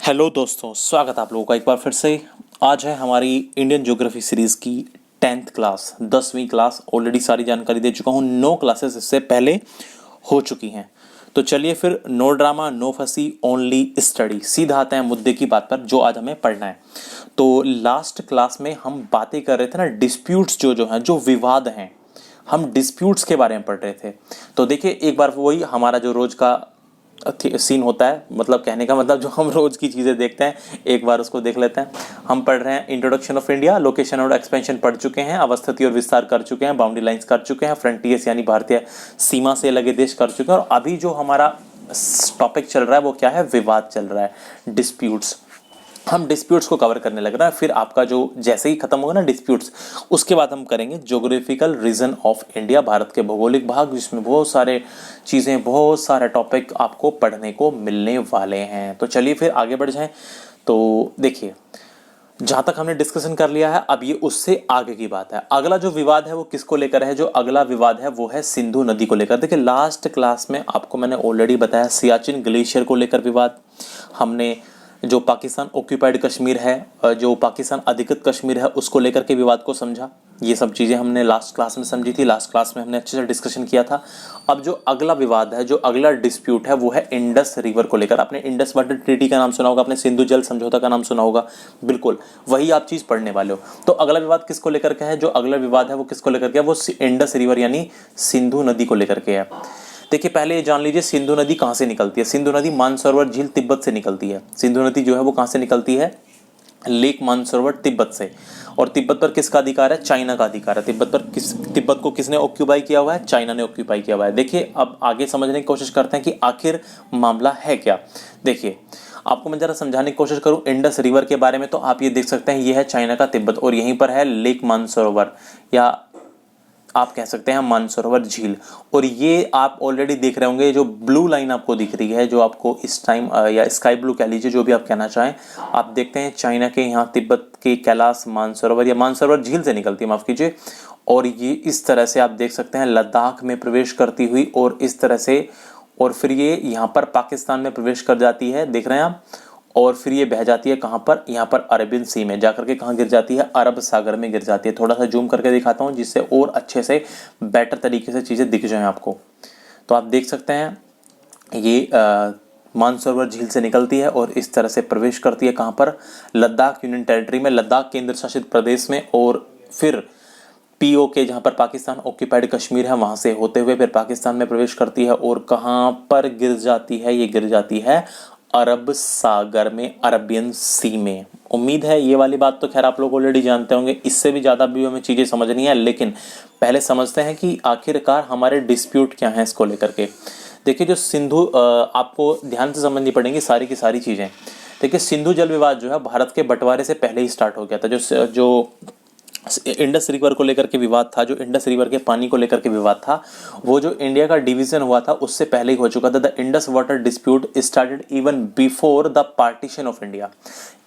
Hello दोस्तों, स्वागत है आप लोगों का एक बार फिर से। आज है हमारी इंडियन ज्योग्राफी सीरीज़ की 10th क्लास, 10वीं क्लास। ऑलरेडी सारी जानकारी दे चुका हूँ, 9 क्लासेस इससे पहले हो चुकी हैं। तो चलिए फिर, नो ड्रामा नो फंसी, ओनली स्टडी, सीधा आते हैं मुद्दे की बात पर जो आज हमें पढ़ना है। तो लास्ट क्लास में हम बातें कर रहे थे ना, डिस्प्यूट्स जो हैं, जो विवाद हैं, हम डिस्प्यूट्स के बारे में पढ़ रहे थे। तो देखिए, एक बार वही हमारा जो रोज का सीन होता है, मतलब कहने का मतलब जो हम रोज की चीज़ें देखते हैं, एक बार उसको देख लेते हैं। हम पढ़ रहे हैं इंट्रोडक्शन ऑफ इंडिया, लोकेशन और एक्सपेंशन पढ़ चुके हैं, अवस्थिति और विस्तार कर चुके हैं, बाउंड्री लाइंस कर चुके हैं, फ्रंटियर्स यानी भारतीय सीमा से लगे देश कर चुके हैं। और अभी जो हमारा टॉपिक चल रहा है वो क्या है? विवाद चल रहा है, डिस्प्यूट्स। हम डिस्प्यूट्स को कवर करने लग रहा है। फिर आपका जो जैसे ही खत्म होगा ना डिस्प्यूट्स, उसके बाद हम करेंगे geographical region of India, Bharat के भौगोलिक भाग, जिसमें बहुत सारे चीज़ें, बहुत सारे टॉपिक आपको पढ़ने को मिलने वाले हैं। तो चलिए फिर आगे बढ़ जाएं। तो देखिए, जहाँ तक हमने डिस्कशन कर लिया है, अब ये उससे आगे की बात है। अगला जो विवाद है वो किसको लेकर है? जो अगला विवाद है वो है सिंधु नदी को लेकर। देखिए, लास्ट क्लास में आपको मैंने ऑलरेडी बताया, सियाचिन ग्लेशियर को लेकर विवाद। हमने जो पाकिस्तान ऑक्यूपाइड कश्मीर है, जो पाकिस्तान अधिकृत कश्मीर है, उसको लेकर के विवाद को समझा। ये सब चीज़ें हमने लास्ट क्लास में समझी थी, लास्ट क्लास में हमने अच्छे से डिस्कशन किया था। अब जो अगला विवाद है, जो अगला डिस्प्यूट है, वो है इंडस रिवर को लेकर। आपने इंडस वाटर ट्रीटी का नाम सुना होगा, आपने सिंधु जल समझौता का नाम सुना होगा, बिल्कुल वही आप चीज़ पढ़ने वाले हो। तो अगला विवाद किसको लेकर के है? जो अगला विवाद है वो किसको लेकर के है? वो इंडस रिवर यानी सिंधु नदी को लेकर के है। देखिए, पहले ये जान लीजिए सिंधु नदी कहाँ से निकलती है। सिंधु नदी मानसरोवर झील तिब्बत से निकलती है। सिंधु नदी जो है वो कहाँ से निकलती है? लेक मानसरोवर तिब्बत से। और तिब्बत पर किसका अधिकार है? चाइना का अधिकार है। तिब्बत को किसने ऑक्यूपाई किया हुआ है? चाइना ने ऑक्यूपाई किया हुआ है। देखिए, अब आगे समझने की कोशिश करते हैं कि आखिर मामला है क्या। देखिए, आपको मैं जरा समझाने की कोशिश करूं इंडस रिवर के बारे में, तो आप ये देख सकते हैं, ये है चाइना का तिब्बत, और यहीं पर है लेक मानसरोवर, या आप कह सकते हैं मानसरोवर झील। और ये आप ऑलरेडी देख रहे होंगे, जो ब्लू लाइन आपको दिख रही है, जो आपको इस टाइम या स्काई ब्लू कह लीजिए, जो भी आप कहना चाहें, आप देखते हैं चाइना के यहाँ तिब्बत के कैलाश मानसरोवर या मानसरोवर झील से निकलती है, माफ कीजिए। और ये इस तरह से आप देख सकते हैं लद्दाख में प्रवेश करती हुई, और इस तरह से, और फिर ये यहाँ पर पाकिस्तान में प्रवेश कर जाती है, देख रहे हैं आप। और फिर ये बह जाती है कहाँ पर? यहाँ पर अरेबियन सी में जाकर के कहाँ गिर जाती है? अरब सागर में गिर जाती है। थोड़ा सा जूम करके दिखाता हूँ, जिससे और अच्छे से, बेटर तरीके से चीज़ें दिख जाएं आपको। तो आप देख सकते हैं ये मानसरोवर झील से निकलती है और इस तरह से प्रवेश करती है कहाँ पर? लद्दाख यूनियन टेरिटरी में, लद्दाख केंद्र शासित प्रदेश में। और फिर POK, जहाँ पर पाकिस्तान ऑक्यूपाइड कश्मीर है, वहाँ से होते हुए फिर पाकिस्तान में प्रवेश करती है। और कहाँ पर गिर जाती है? ये गिर जाती है अरब सागर में, अरबियन सी में। उम्मीद है ये वाली बात तो खैर आप लोग ऑलरेडी जानते होंगे, इससे भी ज़्यादा भी हमें चीज़ें समझनी है, लेकिन पहले समझते हैं कि आखिरकार हमारे डिस्प्यूट क्या हैं इसको लेकर के। देखिए, जो सिंधु, आपको ध्यान से समझनी पड़ेंगी सारी की सारी चीज़ें। देखिए, सिंधु जल विवाद जो है भारत के बंटवारे से पहले ही स्टार्ट हो गया था। जो इंडस रिवर को लेकर के विवाद था, जो इंडस रिवर के पानी को लेकर के विवाद था, वो जो इंडिया का डिवीजन हुआ था उससे पहले ही हो चुका था। The Indus water dispute started even before the partition of India,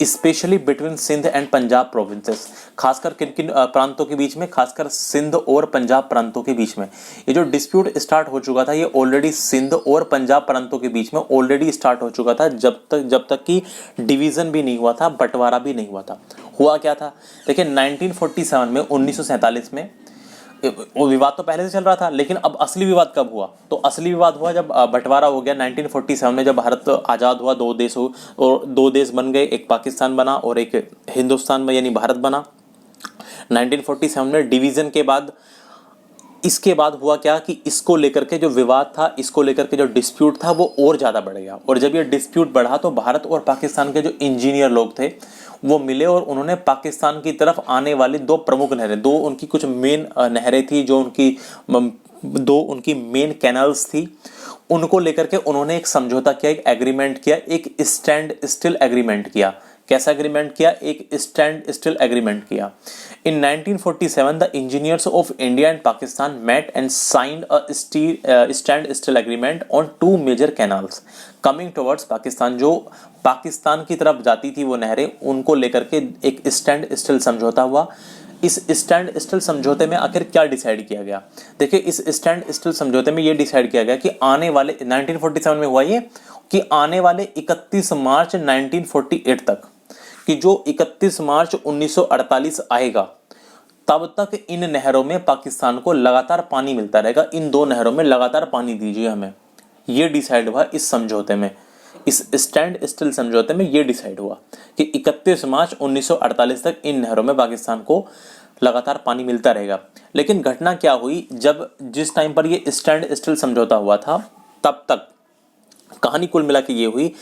specially between Sindh and Punjab provinces. खासकर किन किन प्रांतों के बीच में? खासकर सिंध और पंजाब प्रांतों के बीच में ये जो डिस्प्यूट स्टार्ट हो चुका था, ये ऑलरेडी सिंध और पंजाब प्रांतों के बीच में ऑलरेडी स्टार्ट हो चुका था, जब तक कि डिवीजन भी नहीं हुआ था, बंटवारा भी नहीं हुआ था। हुआ क्या था? देखिए, 1947 में, 1947 में वो विवाद तो पहले से चल रहा था, लेकिन अब असली विवाद कब हुआ? तो असली विवाद हुआ जब बंटवारा हो गया 1947 में, जब भारत आज़ाद हुआ, दो देश हो और दो देश बन गए, एक पाकिस्तान बना और एक हिंदुस्तान में यानी भारत बना 1947 में। डिवीज़न के बाद, इसके बाद हुआ क्या कि इसको लेकर के जो विवाद था, इसको लेकर के जो डिस्प्यूट था, वो और ज़्यादा बढ़ गया। और जब ये डिस्प्यूट बढ़ा तो भारत और पाकिस्तान के जो इंजीनियर लोग थे वो मिले और उन्होंने पाकिस्तान की तरफ आने वाली दो प्रमुख नहरें, दो उनकी कुछ मेन नहरें थी, जो उनकी दो उनकी मेन कैनल्स थी, उनको लेकर के उन्होंने एक समझौता किया, एक एग्रीमेंट किया, एक स्टैंड स्टिल एग्रीमेंट किया। कैसा एग्रीमेंट किया? एक स्टैंड स्टिल एग्रीमेंट किया। In 1947, the engineers of India and Pakistan met and signed a stand-still agreement on two major canals coming towards Pakistan। जो पाकिस्तान की तरफ जाती थी वो नहरें, उनको लेकर के एक स्टैंड स्टिल समझौता हुआ। इस स्टैंड स्टिल समझौते में आखिर क्या डिसाइड किया गया? देखिए, इस स्टैंड स्टिल समझौते में ये डिसाइड किया गया कि आने वाले 1947 में हुआ ये, कि आने वाले 31 मार्च 1948 तक, कि जो 31 मार्च 1948 आएगा तब तक इन नहरों में पाकिस्तान को लगातार पानी मिलता रहेगा, इन दो नहरों में लगातार पानी दीजिए हमें। ये डिसाइड हुआ इस समझौते में, इस स्टैंड स्टिल समझौते में ये डिसाइड हुआ कि 31 मार्च 1948 तक इन नहरों में पाकिस्तान को लगातार पानी मिलता रहेगा। लेकिन घटना क्या हुई, जब जिस टाइम पर ये स्टैंड स्टिल समझौता हुआ था तब तक कहानी कुल मिला के ये हुई,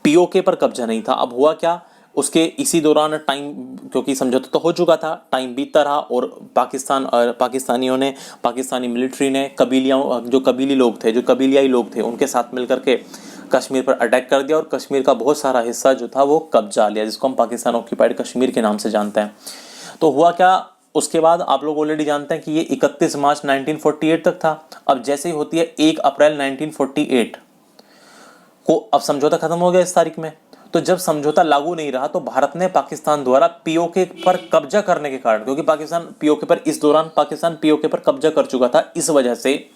पीओके पर कब्जा नहीं था। अब हुआ क्या, उसके इसी दौरान टाइम, क्योंकि समझौता तो हो चुका था, टाइम बीतता रहा और पाकिस्तानियों ने, पाकिस्तानी मिलिट्री ने जो कबीली लोग थे, जो कबीलियाई लोग थे, उनके साथ मिलकर के कश्मीर पर अटैक कर दिया और कश्मीर का बहुत सारा हिस्सा जो था वो कब्जा लिया, जिसको हम पाकिस्तान ऑक्यूपाइड कश्मीर के नाम से जानते हैं। तो हुआ क्या, उसके बाद आप लोग ऑलरेडी जानते हैं कि ये 31 मार्च 1948 तक था। अब जैसे ही होती है 1 अप्रैल 1948 को, अब समझौता खत्म हो गया इस तारीख में। तो जब समझौता लागू नहीं रहा तो भारत ने पाकिस्तान द्वारा पीओके पर कब्जा करने के कारण, क्योंकि इस दौरान पाकिस्तान पीओके पर कब्जा कर चुका था, इस वजह से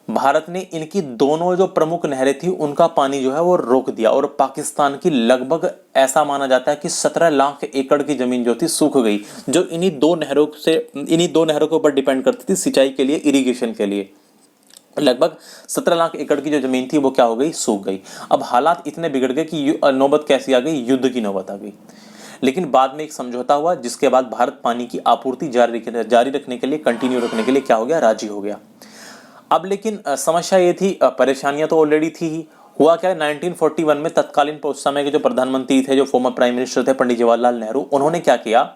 भारत ने इनकी दोनों जो प्रमुख नहरें थी उनका पानी जो है वो रोक दिया और पाकिस्तान की लगभग, ऐसा माना जाता है कि 17 लाख एकड़ की जमीन जो थी सूख गई, जो इन्हीं दो नहरों के ऊपर डिपेंड करती थी सिंचाई के लिए, इरिगेशन के लिए। लगभग 17 लाख एकड़ की जो जमीन थी वो क्या हो गई, सूख गई। अब हालात इतने बिगड़ गए कि नौबत कैसी आ गई, युद्ध की नौबत आ गई। लेकिन बाद में एक समझौता हुआ जिसके बाद भारत पानी की आपूर्ति जारी रखने के लिए, कंटिन्यू रखने के लिए क्या हो गया, राजी हो गया। अब लेकिन समस्या ये थी, परेशानियां तो ऑलरेडी थी ही। हुआ क्या, 1941 में तत्कालीन उस समय के जो प्रधानमंत्री थे, जो फॉर्मर प्राइम मिनिस्टर थे पंडित जवाहरलाल नेहरू, उन्होंने क्या किया,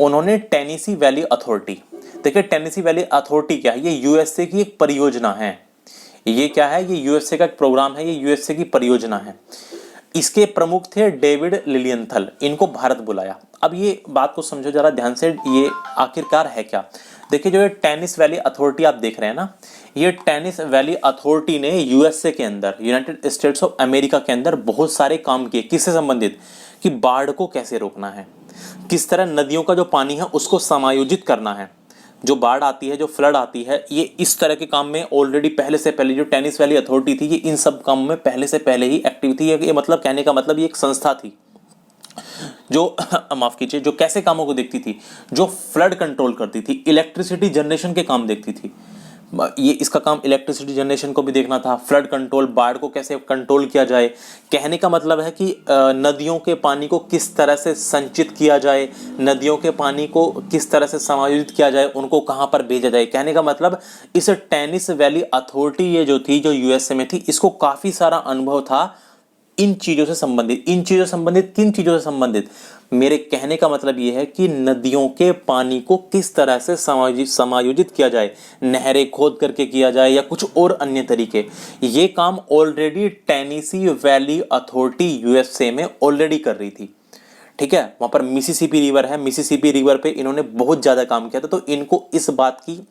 उन्होंने टेनेसी वैली अथॉरिटी, देखिए टेनेसी वैली अथॉरिटी क्या है, ये यूएसए की एक परियोजना है। ये क्या है, ये यूएसए का एक प्रोग्राम है, ये यूएसए की परियोजना है। इसके प्रमुख थे डेविड लिलियंथल, इनको भारत बुलाया। अब ये बात को समझो जरा ध्यान से, ये आखिरकार है क्या। देखिए जो ये टेनिस वैली अथॉरिटी आप देख रहे हैं ना, ये टेनिस वैली अथॉरिटी ने यूएसए के अंदर, यूनाइटेड स्टेट्स ऑफ अमेरिका के अंदर बहुत सारे काम किए, किससे संबंधित, कि बाढ़ को कैसे रोकना है, किस तरह नदियों का जो पानी है उसको समायोजित करना है, जो बाढ़ आती है, जो फ्लड आती है, ये इस तरह के काम में ऑलरेडी पहले से पहले जो टेनिस वैली अथॉरिटी थी, ये इन सब कामों में पहले से पहले ही एक्टिव थी। ये मतलब कहने का मतलब ये एक संस्था थी जो माफ कीजिए, जो कैसे कामों को देखती थी, जो फ्लड कंट्रोल करती थी, इलेक्ट्रिसिटी जनरेशन के काम देखती थी। ये इसका काम इलेक्ट्रिसिटी जनरेशन को भी देखना था, फ्लड कंट्रोल, बाढ़ को कैसे कंट्रोल किया जाए। कहने का मतलब है कि नदियों के पानी को किस तरह से संचित किया जाए, नदियों के पानी को किस तरह से समायोजित किया जाए, उनको कहाँ पर भेजा जाए। कहने का मतलब इस टेनिस वैली अथॉरिटी ये जो थी, जो यूएसए में थी, इसको काफ़ी सारा अनुभव था इन चीज़ों से संबंधित। किन चीज़ों से संबंधित, मेरे कहने का मतलब ये है कि नदियों के पानी को किस तरह से समायोजित किया जाए, नहरें खोद करके किया जाए या कुछ और अन्य तरीके। ये काम already Tennessee Valley authority USA में ऑलरेडी कर रही थी। ठीक है, वहां पर मिसिसिपी रिवर है, मिसिसिपी रिवर पे इन्होंने बहुत ज़्यादा काम किया था, तो इनको इस बात की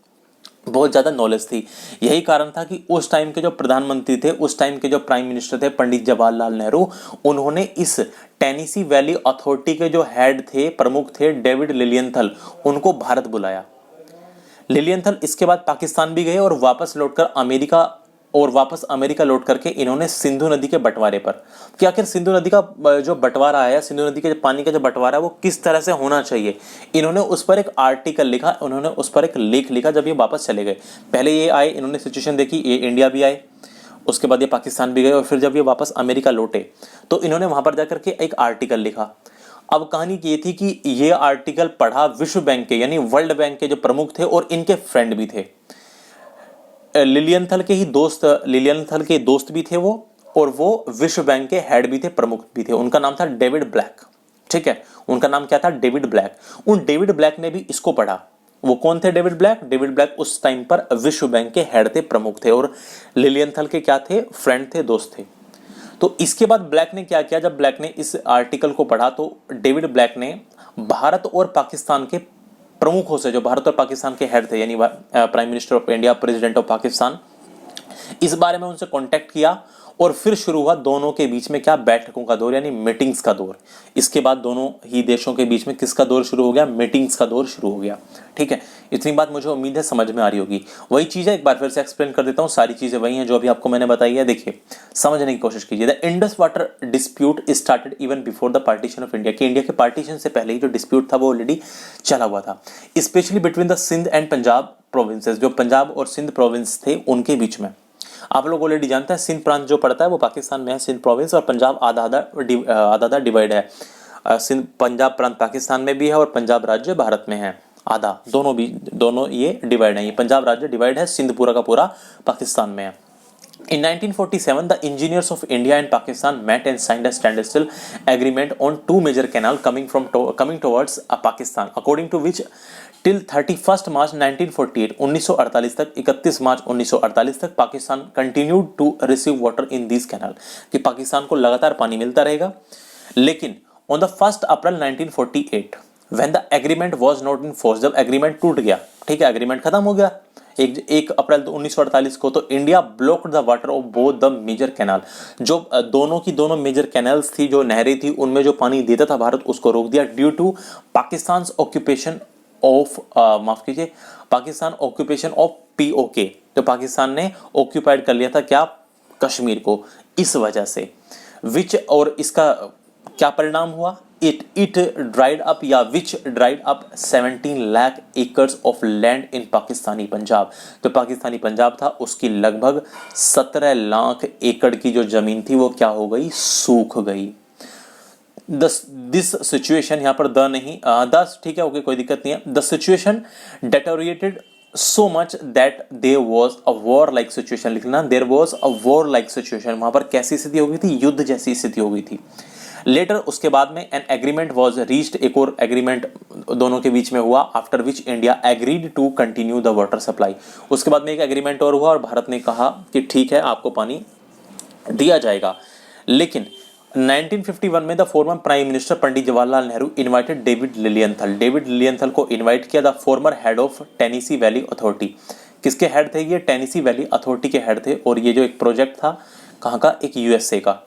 बहुत ज़्यादा नॉलेज थी। यही कारण था कि उस टाइम के जो प्रधानमंत्री थे, उस टाइम के जो प्राइम मिनिस्टर थे पंडित जवाहरलाल नेहरू, उन्होंने इस टेनेसी वैली अथॉरिटी के जो हेड थे, प्रमुख थे डेविड लिलियंथल, उनको भारत बुलाया। लिलियंथल इसके बाद पाकिस्तान भी गए और वापस अमेरिका लौट करके इन्होंने सिंधु नदी के बंटवारे पर, कि आखिर सिंधु नदी का जो बंटवारा है, सिंधु नदी के पानी का जो बंटवारा है वो किस तरह से होना चाहिए, इन्होंने उस पर एक आर्टिकल लिखा, उन्होंने उस पर एक लेख लिखा। जब ये वापस चले गए, पहले ये आए, इन्होंने सिचुएशन देखी, ये इंडिया भी आए, उसके बाद ये पाकिस्तान भी गए, और फिर जब ये वापस अमेरिका लौटे तो इन्होंने वहां पर जाकर के एक आर्टिकल लिखा। अब कहानी ये थी कि ये आर्टिकल पढ़ा विश्व बैंक के, यानी वर्ल्ड बैंक के जो प्रमुख थे और इनके फ्रेंड भी थे, लिलियंथल के दोस्त भी थे वो, और वो विश्व बैंक के हेड भी थे, प्रमुख भी थे। उनका नाम था डेविड ब्लैक। ठीक है, उनका नाम क्या था, डेविड ब्लैक। उन डेविड ब्लैक ने भी इसको पढ़ा। वो कौन थे डेविड ब्लैक? डेविड ब्लैक उस टाइम पर विश्व बैंक के हेड थे, प्रमुख थे, और लिलियंथल के क्या थे, फ्रेंड थे, दोस्त थे। तो इसके बाद ब्लैक ने क्या किया, जब ब्लैक ने इस आर्टिकल को पढ़ा तो डेविड ब्लैक ने भारत और पाकिस्तान के प्रमुखों से, जो भारत और पाकिस्तान के हेड थे, यानी prime minister of India, president of Pakistan, इस बारे में उनसे कांटेक्ट किया और फिर शुरू हुआ दोनों के बीच में क्या, बैठकों का दौर यानी मीटिंग्स का दौर। इसके बाद दोनों ही देशों के बीच में किसका दौर शुरू हो गया, मीटिंग्स का दौर शुरू हो गया। ठीक है, इतनी बात मुझे उम्मीद है समझ में आ रही होगी। वही चीज़ है, एक बार फिर से एक्सप्लेन कर देता हूँ, सारी चीज़ें वही हैं जो अभी आपको मैंने बताई है। देखिए समझने की कोशिश कीजिए। The Indus water dispute started even before the partition of India, कि इंडिया के पार्टीशन से पहले ही जो डिस्प्यूट था वो ऑलरेडी चला हुआ था, specially between the Sindh and Punjab provinces, जो पंजाब और सिंध प्रोविंस थे उनके बीच में। आप लोग ऑलरेडी जानते हैं सिंध प्रांत जो पड़ता है वो पाकिस्तान में है, सिंध प्रोविंस, और पंजाब आधा आधा डिवाइड है। सिंध पंजाब प्रांत पाकिस्तान में भी है और पंजाब राज्य भारत में है आधा, दोनों ये डिवाइड है। ये पंजाब राज्य डिवाइड है, सिंध पूरा का पूरा पाकिस्तान में है। In 1947, the engineers of India and Pakistan met and signed a standstill agreement on two major canals coming towards Pakistan, according to which till 31st March 1948 1948 तक 31 मार्च 1948 तक Pakistan continued to receive water in these canal, कि पाकिस्तान को लगातार पानी मिलता रहेगा। लेकिन on the 1st April 1948 when the agreement was not in force, जब एग्रीमेंट टूट गया, ठीक है, एग्रीमेंट खत्म हो गया 1 अप्रैल 1948 को, तो India blocked the water of both the major canal, जो दोनों की दोनों मेजर कैनाल्स थी, जो नहरें थी, उनमें जो पानी देता था भारत उसको रोक दिया, due to Pakistan occupation of माफ कीजिए पाकिस्तान ऑक्यूपेशन ऑफ पीओके, तो पाकिस्तान ने ऑक्यूपाइड कर लिया था क्या, कश्मीर को, इस वजह से। विच, और इसका क्या परिणाम हुआ, it dried up या which dried up 17 lakh acres of land in Pakistani Punjab, तो पाकिस्तानी पंजाब था उसकी लगभग 17 लाख एकड़ की जो जमीन थी वो क्या हो गई, सूख गई। दिस सिचुएशन, यहाँ पर द नहीं, दस, ठीक है, ओके, कोई दिक्कत नहीं है। The situation deteriorated so much that there was a war like situation, लिखना there was a war like situation, वहां पर कैसी स्थिति हो गई थी, युद्ध जैसी स्थिति हो गई थी। लेटर, उसके बाद में एन एग्रीमेंट वॉज रीच्ड, एक और एग्रीमेंट दोनों के बीच में हुआ, after which India agreed to continue the water supply, उसके बाद में एक एग्रीमेंट और हुआ और भारत ने कहा कि ठीक है आपको पानी दिया जाएगा। लेकिन 1951 में the former prime minister Pandit Jawaharlal Nehru invited David Lilienthal को इनवाइट किया, the former head of Tennessee Valley Authority, किसके हेड थे ये, टेनेसी वैली अथॉरिटी के हेड थे, और ये जो एक प्रोजेक्ट था कहाँ का, एक यूएसए का,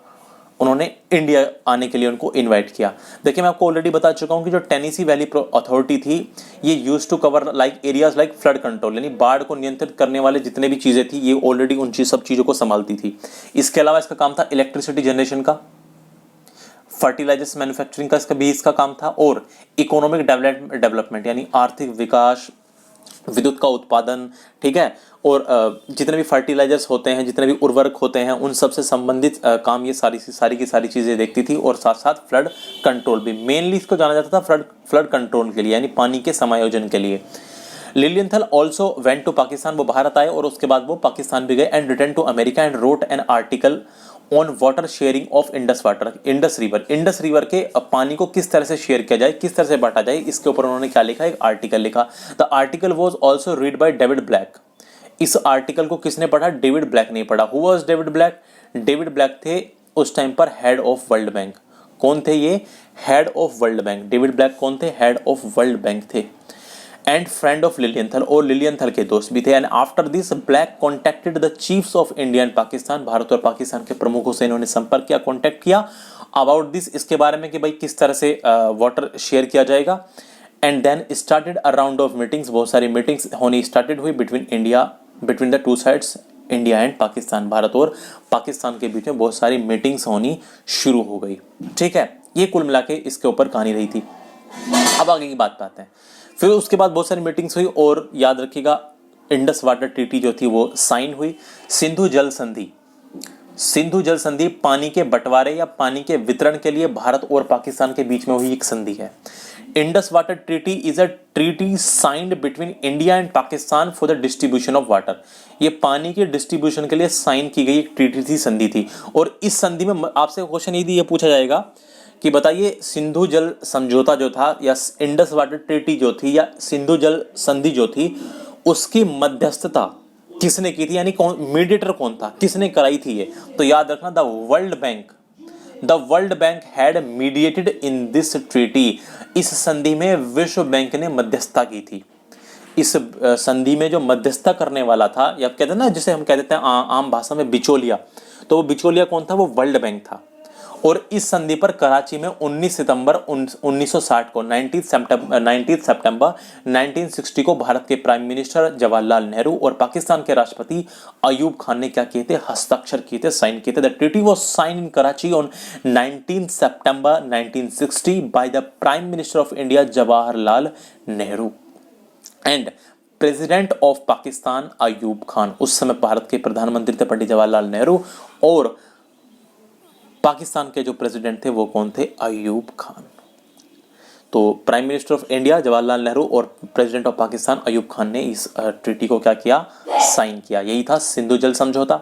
उन्होंने इंडिया आने के लिए उनको इनवाइट किया। देखिए मैं आपको ऑलरेडी बता चुका हूं कि जो टेनेसी वैली अथॉरिटी थी ये use to cover like areas like flood control, यानी बाढ़ को नियंत्रित करने वाले जितने भी चीज़ें थी ये ऑलरेडी उन सब चीज़ों को संभालती थी। इसके अलावा इसका काम था इलेक्ट्रिसिटी जनरेशन का, फर्टिलाइजर्स मैन्युफैक्चरिंग का इसका काम था, और इकोनॉमिक डेवलपमेंट यानी आर्थिक विकास, विद्युत का उत्पादन, ठीक है, और जितने भी फर्टिलाइजर्स होते हैं, जितने भी उर्वरक होते हैं, उन सब से संबंधित काम ये सारी की सारी चीज़ें देखती थी, और साथ साथ फ्लड कंट्रोल भी, मेनली इसको जाना जाता था फ्लड कंट्रोल के लिए, यानी पानी के समायोजन के लिए। लिलियंथल ऑल्सो वेंट टू पाकिस्तान, वो भारत आए और उसके बाद वो पाकिस्तान भी गए, and return to America and wrote an article on water sharing of Indus water, Indus river के पानी को किस तरह से शेयर किया जाए, किस तरह से बांटा जाए, इसके ऊपर उन्होंने क्या लिखा, एक आर्टिकल लिखा। The article was also read by David black, इस आर्टिकल को किसने पढ़ा, डेविड ब्लैक ने पढ़ा। Who was David black, David black थे उस टाइम पर हेड ऑफ वर्ल्ड बैंक, कौन थे ये, head of world bank, David black कौन थे, हेड ऑफ वर्ल्ड बैंक थे, एंड फ्रेंड ऑफ लिलियंथल, और लिलियंथल के दोस्त भी थे। And after this black contacted the chiefs of India and Pakistan, Bharat और पाकिस्तान के प्रमुखों से इन्होंने संपर्क किया, कॉन्टेक्ट किया अबाउट दिस, इसके बारे में कि भाई किस तरह से वाटर शेयर किया जाएगा। And then started a round of meetings, बहुत सारी मीटिंग्स होनी स्टार्टेड हुई between the two sides, India and Pakistan, Bharat और पाकिस्तान के बीच में बहुत सारी मीटिंग्स होनी शुरू हो गई। ठीक है, ये कुल मिला के इसके ऊपर कहानी रही थी। अब आगे की बात आते हैं। फिर उसके बाद बहुत सारी मीटिंग्स हुई, और याद रखिएगा इंडस वाटर ट्रीटी जो थी वो साइन हुई। सिंधु जल संधि पानी के बंटवारे या पानी के वितरण के लिए भारत और पाकिस्तान के बीच में हुई एक संधि है। Indus water treaty is a treaty signed between India and Pakistan for the distribution of water, ये पानी के डिस्ट्रीब्यूशन के लिए साइन की गई एक ट्रीटी थी, संधि थी। और इस संधि में आपसे क्वेश्चन ये पूछा जाएगा कि बताइए सिंधु जल समझौता जो था या इंडस वाटर ट्रीटी जो थी या सिंधु जल संधि जो थी उसकी मध्यस्थता किसने की थी, यानी मीडिएटर कौन था, किसने कराई थी ये, तो याद रखना the world bank had mediated in this treaty, इस संधि में विश्व बैंक ने मध्यस्थता की थी। इस संधि में जो मध्यस्थता करने वाला था, या कहते हैं ना जिसे हम कह देते हैं आम भाषा में बिचौलिया, तो वो बिचौलिया कौन था? वो वर्ल्ड बैंक था। और इस संधि पर कराची में 19 सितंबर 1960 को 19 सितंबर 1960 को भारत के प्राइम मिनिस्टर जवाहरलाल नेहरू और पाकिस्तान के राष्ट्रपति अयूब खान ने क्या किए थे? हस्ताक्षर किए थे, साइन किए थे। The treaty was sign in Karachi on 19 September 1960 by the prime minister of India Jawaharlal Nehru and president of Pakistan Ayub Khan. उस समय भारत के प्रधानमंत्री थे पंडित जवाहरलाल नेहरू और पाकिस्तान के जो प्रेसिडेंट थे वो कौन थे? अयूब खान। तो prime minister of India Jawaharlal Nehru और प्रेसिडेंट ऑफ पाकिस्तान अयूब खान ने इस ट्रीटी को क्या किया? साइन किया। यही था सिंधु जल समझौता।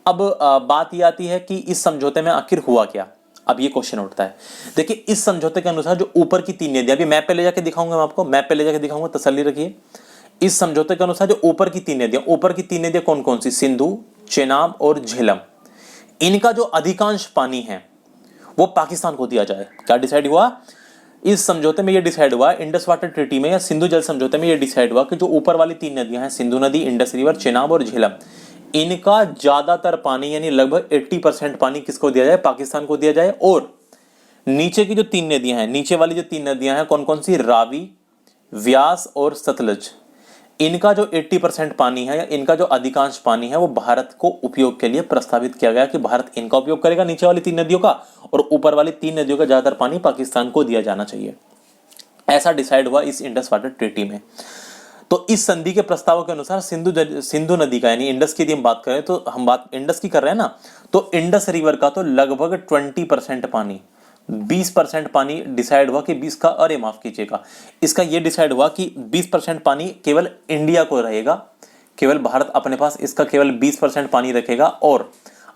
अब बात ये आती है कि इस समझौते में आखिर हुआ क्या? अब ये क्वेश्चन उठता है। देखिए, इस समझौते के अनुसार जो ऊपर की 3 नदियां, अभी मैप पे ले जाके दिखाऊंगा मैं आपको, मैप पे ले जाके दिखाऊंगा, तसल्ली रखिए। इस समझौते के अनुसार जो ऊपर की 3 नदियां, ऊपर की 3 नदियां कौन कौन सी? सिंधु, चेनाब और झेलम। इनका जो अधिकांश पानी है वो पाकिस्तान को दिया जाए। क्या डिसाइड हुआ इस समझौते में? ये डिसाइड हुआ इंडस वाटर ट्रीटी में या सिंधु जल समझौते में, ये डिसाइड हुआ कि जो ऊपर वाली 3 नदियां हैं, सिंधु नदी, इंडस रिवर, चेनाब और झेलम, इनका ज्यादातर पानी यानी लगभग 80% पानी किसको दिया जाए? पाकिस्तान को दिया जाए। और नीचे की जो 3 नदियां हैं, नीचे वाली जो 3 नदियां हैं कौन कौन सी? रावी, व्यास और सतलज, इनका जो 80% पानी है या इनका जो अधिकांश पानी है वो भारत को उपयोग के लिए प्रस्तावित किया गया कि भारत इनका उपयोग करेगा, नीचे वाली 3 नदियों का, और ऊपर वाली 3 नदियों का ज्यादातर पानी पाकिस्तान को दिया जाना चाहिए। ऐसा डिसाइड हुआ इस इंडस वाटर ट्रीटी में। तो इस संधि के प्रस्तावों के अनुसार सिंधु नदी का यानी इंडस की यदि हम बात करें तो हम बात इंडस की कर रहे हैं ना, तो इंडस रिवर का तो लगभग 20% पानी, 20% पानी डिसाइड हुआ कि 20 का, अरे माफ कीजिएगा, इसका यह डिसाइड हुआ कि 20% पानी केवल इंडिया को रहेगा, केवल भारत अपने पास इसका केवल 20% पानी रखेगा और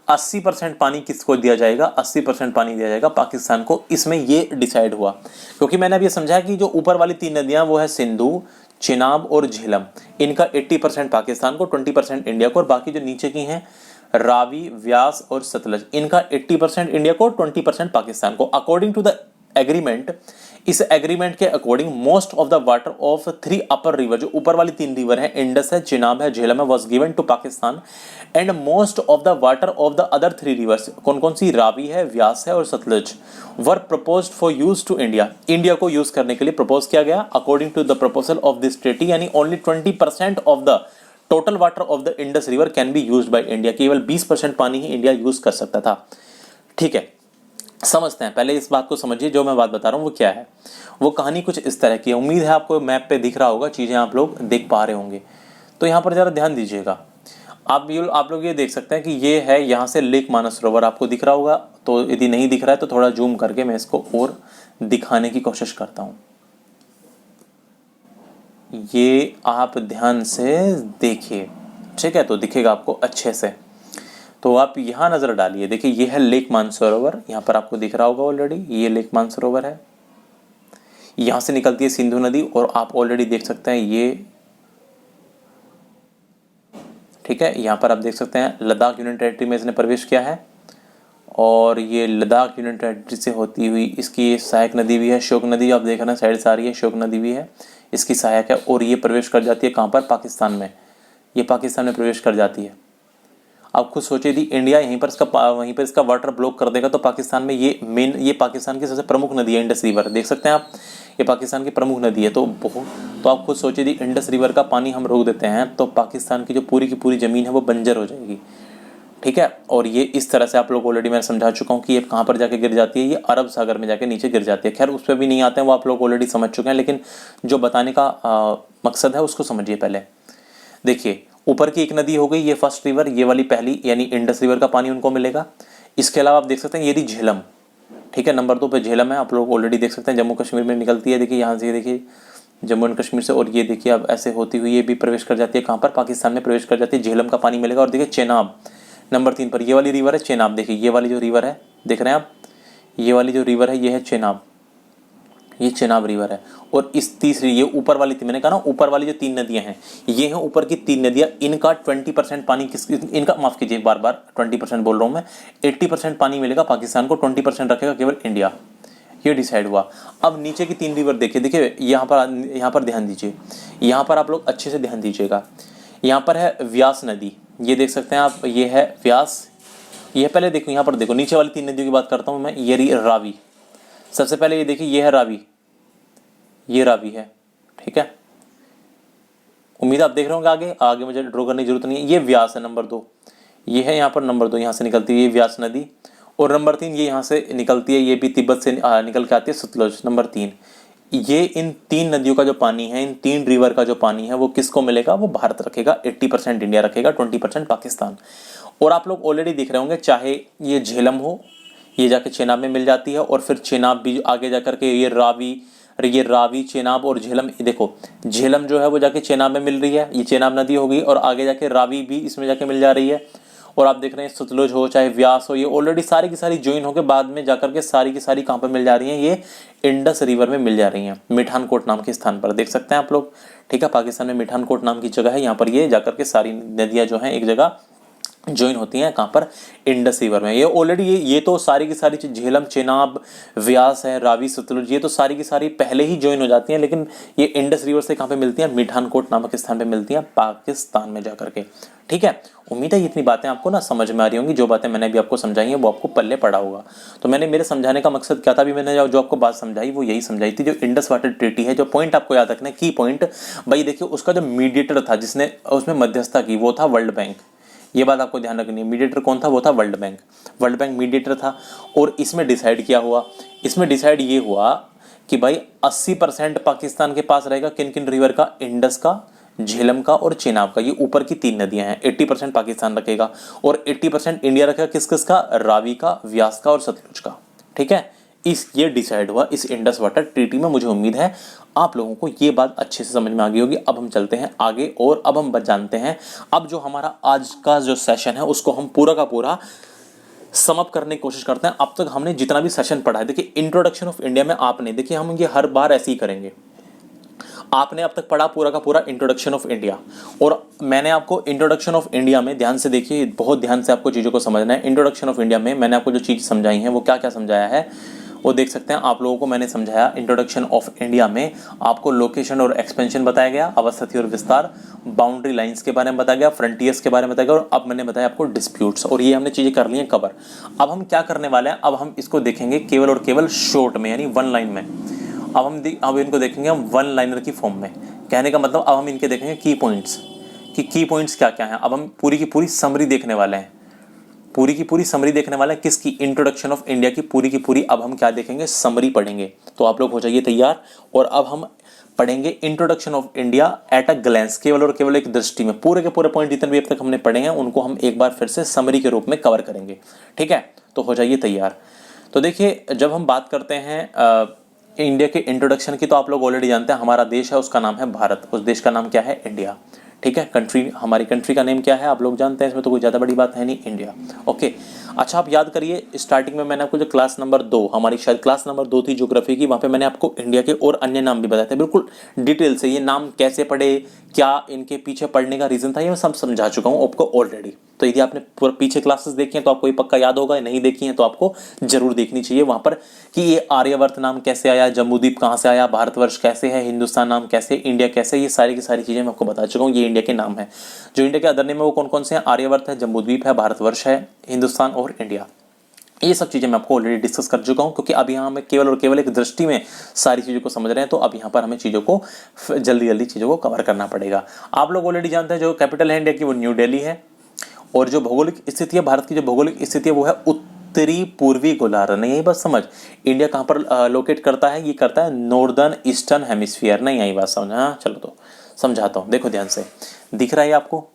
80% पानी किसको दिया जाएगा? 80% पानी दिया जाएगा पाकिस्तान को। इसमें यह डिसाइड हुआ क्योंकि मैंने अभी समझाया कि जो ऊपर वाली 3 नदियां वो है सिंधु, चिनाब और झेलम, इनका 80% पाकिस्तान को, 20% इंडिया को, और बाकी जो नीचे की हैं रावी, व्यास और सतलज, इनका 80% इंडिया को, 20% पाकिस्तान को। अकॉर्डिंग टू द एग्रीमेंट, इस एग्रीमेंट के according most of the water of 3 upper river, जो ऊपर वाली 3 रिवर है, इंडस है, चिनाब है, झेलम है, was given to Pakistan and most of the water of the other 3 rivers, कौन कौन सी? रावी है, व्यास है और Sutlej, were proposed for use to India, India को यूज करने के लिए प्रपोज किया गया। According to the proposal of this treaty, यानी only 20% of the total water of the Indus river can be used by India, केवल 20% पानी ही इंडिया यूज कर सकता था। ठीक है, समझते हैं। पहले इस बात को समझिए, जो मैं बात बता रहा हूं वो क्या है। वो कहानी कुछ इस तरह की है, उम्मीद है आपको मैप पे दिख रहा होगा, चीजें आप लोग देख पा रहे होंगे। तो यहाँ पर जरा ध्यान दीजिएगा, आप लोग ये देख सकते हैं कि ये है यहाँ से लेक मानसरोवर, आपको दिख रहा होगा। तो यदि नहीं दिख रहा है तो थोड़ा जूम करके मैं इसको और दिखाने की कोशिश करता हूँ। ये आप ध्यान से देखिए, ठीक है, तो दिखेगा आपको अच्छे से। तो आप यहाँ नजर डालिए, देखिए ये है लेक मानसरोवर, यहाँ पर आपको दिख रहा होगा ऑलरेडी, ये लेक मानसरोवर है। यहाँ से निकलती है सिंधु नदी और आप ऑलरेडी देख सकते हैं ये, ठीक है, यहाँ पर आप देख सकते हैं लद्दाख यूनियन टेरिटरी में इसने प्रवेश किया है और ये लद्दाख यूनियन टेरिटरी से होती हुई इसकी सहायक नदी भी है, शोक नदी, आप देख रहे हैं साइड से आ रही है, शोक नदी भी है, इसकी सहायक है। और ये प्रवेश कर जाती है कहाँ पर? पाकिस्तान में, ये पाकिस्तान में प्रवेश कर जाती है। आप खुद सोचिए यदि इंडिया वहीं पर इसका वाटर ब्लॉक कर देगा तो पाकिस्तान में ये पाकिस्तान की सबसे प्रमुख नदी है इंडस रिवर, देख सकते हैं आप, ये पाकिस्तान की प्रमुख नदी है। तो आप खुद सोचिए यदि इंडस रिवर का पानी हम रोक देते हैं तो पाकिस्तान की जो पूरी की पूरी ज़मीन है वो बंजर हो जाएगी। ठीक है, और ये इस तरह से आप लोग ऑलरेडी मैं समझा चुका हूँ कि ये कहाँ पर जाके गिर जाती है, ये अरब सागर में जाके नीचे गिर जाती है। खैर उस पर भी नहीं आते हैं, वो आप लोग ऑलरेडी समझ चुके हैं, लेकिन जो बताने का मकसद है उसको समझिए। पहले देखिए, ऊपर की एक नदी हो गई ये फर्स्ट रिवर, ये वाली पहली यानी इंडस रिवर का पानी उनको मिलेगा। इसके अलावा आप देख सकते हैं ये रही झेलम, ठीक है, नंबर 2 पे झेलम है, आप लोग ऑलरेडी देख सकते हैं जम्मू कश्मीर में निकलती है। देखिए यहाँ से, देखिए जम्मू एंड कश्मीर से, और ये देखिए अब ऐसे होती हुई ये भी प्रवेश कर जाती है कहाँ पर? पाकिस्तान में प्रवेश कर जाती है, झेलम का पानी मिलेगा। और देखिए चेनाब नंबर 3 पर, ये वाली रिवर है चेनाब, देखिए ये वाली जो रिवर है, देख रहे हैं आप, ये वाली जो रिवर है ये है चेनाब, ये चेनाब रिवर है। और इस तीसरी, ये ऊपर वाली, मैंने कहा ना ऊपर वाली जो 3 नदियां हैं, ये हैं ऊपर की 3 नदियां, इनका 20% पानी इनका माफ कीजिए, बार बार 20% बोल रहा हूं मैं, 80% पानी मिलेगा पाकिस्तान को, 20% रखेगा केवल इंडिया, ये डिसाइड हुआ। अब नीचे की 3 रिवर देखिए यहाँ पर ध्यान दीजिए, यहाँ पर आप लोग अच्छे से ध्यान दीजिएगा। यहाँ पर है व्यास नदी, ये देख सकते हैं आप, ये है व्यास, ये पहले देखो, यहाँ पर देखो नीचे वाली 3 नदियों की बात करता हूँ मैं। ये रही रावी, सबसे पहले ये देखिए, ये है रावी, ये रावी है, ठीक है। उम्मीद आप देख रहे होंगे, आगे आगे मुझे ड्रॉ करने की जरूरत नहीं है। ये व्यास है नंबर 2, ये है यहाँ पर नंबर 2, यहाँ से निकलती है ये व्यास नदी। और नंबर 3 ये यहाँ से निकलती है, ये भी तिब्बत से निकल के आती है, सतलुज नंबर 3। ये इन 3 नदियों का जो पानी है, इन 3 रिवर का जो पानी है, वो किसको मिलेगा? वो भारत रखेगा, 80% इंडिया रखेगा, 20% पाकिस्तान। और आप लोग ऑलरेडी दिख रहे होंगे, चाहे ये झेलम हो, ये जाके चेनाब में मिल जाती है, और फिर चेनाब भी आगे जा करके ये रावी चेनाब और झेलम, देखो झेलम जो है वो जाके चेनाब में मिल रही है, ये चेनाब नदी होगी, और आगे जाके रावी भी इसमें जाके मिल जा रही है। और आप देख रहे हैं सतलुज हो चाहे व्यास हो, ये ऑलरेडी सारी की सारी ज्वाइन होकर बाद में जाकर के सारी की सारी कहाँ पर मिल जा रही हैं? ये इंडस रिवर में मिल जा रही हैं, मिठानकोट नाम के स्थान पर, देख सकते हैं आप लोग, ठीक है। पाकिस्तान में मिठानकोट नाम की जगह है, यहाँ पर ये जाकर के सारी नदियाँ जो हैं एक जगह ज्वाइन होती हैं, कहाँ पर? इंडस रिवर में। ये ऑलरेडी ये तो सारी की सारी झेलम, चेनाब, व्यास है, रावी, सतलुज, ये तो सारी की सारी पहले ही ज्वाइन हो जाती हैं, लेकिन ये इंडस रिवर से कहाँ पे मिलती हैं? मिठानकोट नामक स्थान पे मिलती हैं, पाकिस्तान में जाकर के, ठीक है। उम्मीद है ये इतनी बातें आपको ना समझ में आ रही होंगी, जो बातें मैंने अभी आपको समझाई हैं वो आपको पल्ले पड़ा होगा। तो मैंने मेरे समझाने का मकसद क्या था? अभी मैंने जो आपको बात समझाई वो यही समझाई थी, जो इंडस वाटर ट्रीटी है, जो पॉइंट आपको याद रखना है, की पॉइंट भाई देखिए, उसका जो मीडिएटर था, जिसने उसमें मध्यस्थता की, वो था वर्ल्ड बैंक। ये बात आपको ध्यान रखनी है। मीडिएटर कौन था? वो था world bank. World bank mediator था। और इसमें डिसाइड क्या हुआ? इसमें डिसाइड ये हुआ कि भाई 80% पाकिस्तान के पास रहेगा, किन किन रिवर का? इंडस का, झेलम का और चेनाब का। ये ऊपर की 3 नदियां हैं। 80% पाकिस्तान रखेगा और 80% इंडिया रखेगा। किस किस का? रावी का, व्यास का और सतलुज का, ठीक है। ये डिसाइड हुआ इस इंडस वाटर ट्रीटी में। मुझे उम्मीद है आप लोगों को ये बात अच्छे से समझ में आ गई होगी। अब हम चलते हैं आगे और अब हम जानते हैं, अब जो हमारा आज का जो सेशन है उसको हम पूरा का पूरा समअप करने की कोशिश करते हैं। अब तक हमने जितना भी सेशन पढ़ा है, देखिए इंट्रोडक्शन ऑफ इंडिया में आपने, देखिए हम ये हर बार ऐसे ही करेंगे। आपने अब तक पढ़ा पूरा का पूरा इंट्रोडक्शन ऑफ इंडिया, और मैंने आपको इंट्रोडक्शन ऑफ इंडिया में, ध्यान से देखिए, बहुत ध्यान से आपको चीज़ों को समझना है। इंट्रोडक्शन ऑफ इंडिया में मैंने आपको जो चीज़ समझाई है वो क्या क्या समझाया है वो देख सकते हैं आप लोगों को। मैंने समझाया इंट्रोडक्शन ऑफ इंडिया में आपको लोकेशन और एक्सपेंशन बताया गया, अवस्थिति और विस्तार, बाउंड्री लाइंस के बारे में बताया गया, फ्रंटियर्स के बारे में बताया गया, और अब मैंने बताया आपको डिस्प्यूट्स, और ये हमने चीज़ें कर ली हैं कवर। अब हम क्या करने वाले हैं? अब हम इसको देखेंगे केवल और केवल शॉर्ट में, यानी 1 लाइन में। अब इनको देखेंगे हम 1 लाइनर की फॉर्म में। कहने का मतलब अब हम इनके देखेंगे की पॉइंट्स, कि की पॉइंट्स क्या क्या हैं। अब हम पूरी की पूरी समरी देखने वाले हैं, पूरी की पूरी समरी देखने वाला है। किसकी? इंट्रोडक्शन ऑफ इंडिया की पूरी पूरी अब हम क्या देखेंगे? समरी पढ़ेंगे। तो आप लोग हो जाइए तैयार, और अब हम पढ़ेंगे introduction of India at a glance, केवल और केवल एक दृष्टि में। पूरे के पूरे पॉइंट जितने भी अब तक हमने पढ़े हैं उनको हम एक बार फिर से समरी के रूप में कवर करेंगे, ठीक है। तो हो जाइए तैयार। तो देखिए, जब हम बात करते हैं इंडिया के इंट्रोडक्शन की, तो आप लोग ऑलरेडी जानते हैं हमारा देश है, उसका नाम है भारत, उस देश का नाम क्या है? इंडिया, ठीक है। कंट्री, हमारी कंट्री का नेम क्या है? आप लोग जानते हैं, इसमें तो कोई ज़्यादा बड़ी बात है नहीं, इंडिया, ओके। अच्छा, आप याद करिए, स्टार्टिंग में मैंने आपको जो क्लास नंबर 2, हमारी शायद क्लास नंबर 2 थी ज्योग्राफी की, वहाँ पे मैंने आपको इंडिया के और अन्य नाम भी बताए थे, बिल्कुल डिटेल से। ये नाम कैसे पढ़े, क्या इनके पीछे पढ़ने का रीज़न था, ये मैं सब समझा चुका हूँ आपको ऑलरेडी। तो यदि आपने पीछे क्लासेस देखी हैं तो आपको ये पक्का याद होगा, नहीं देखी हैं तो आपको जरूर देखनी चाहिए वहाँ पर, कि ये आर्यवर्त नाम कैसे आया, जम्बूद्वीप कहाँ से आया, भारतवर्ष कैसे है, हिंदुस्तान नाम कैसे, इंडिया कैसे, ये सारी की सारी चीज़ें मैं आपको बता चुका हूँ। ये इंडिया के नाम है। जो इंडिया के अदर नेम है वो कौन कौन से हैं? आर्यवर्त है, जम्बूद्वीप है, भारतवर्ष है, हिंदुस्तान और इंडिया। ये सब चीज़ें मैं आपको ऑलरेडी डिस्कस कर चुका हूँ, क्योंकि अब यहाँ हमें केवल और केवल एक दृष्टि में सारी चीज़ों को समझ रहे हैं। तो अब यहाँ पर हमें चीज़ों को जल्दी जल्दी चीज़ों को कवर करना पड़ेगा। आप लोग ऑलरेडी जानते हैं जो कैपिटल है इंडिया की वो न्यू दिल्ली है, और जो भौगोलिक स्थिति है भारत की, जो भौगोलिक स्थिति है वो है उत्तरी पूर्वी गोलार्ध। नहीं आई बात समझ? इंडिया कहाँ पर लोकेट करता है? ये करता है नॉर्दर्न ईस्टर्न हेमिस्फीयर। नहीं आई बात समझ? हाँ चलो, तो समझाता हूँ, देखो ध्यान से। दिख रहा है आपको?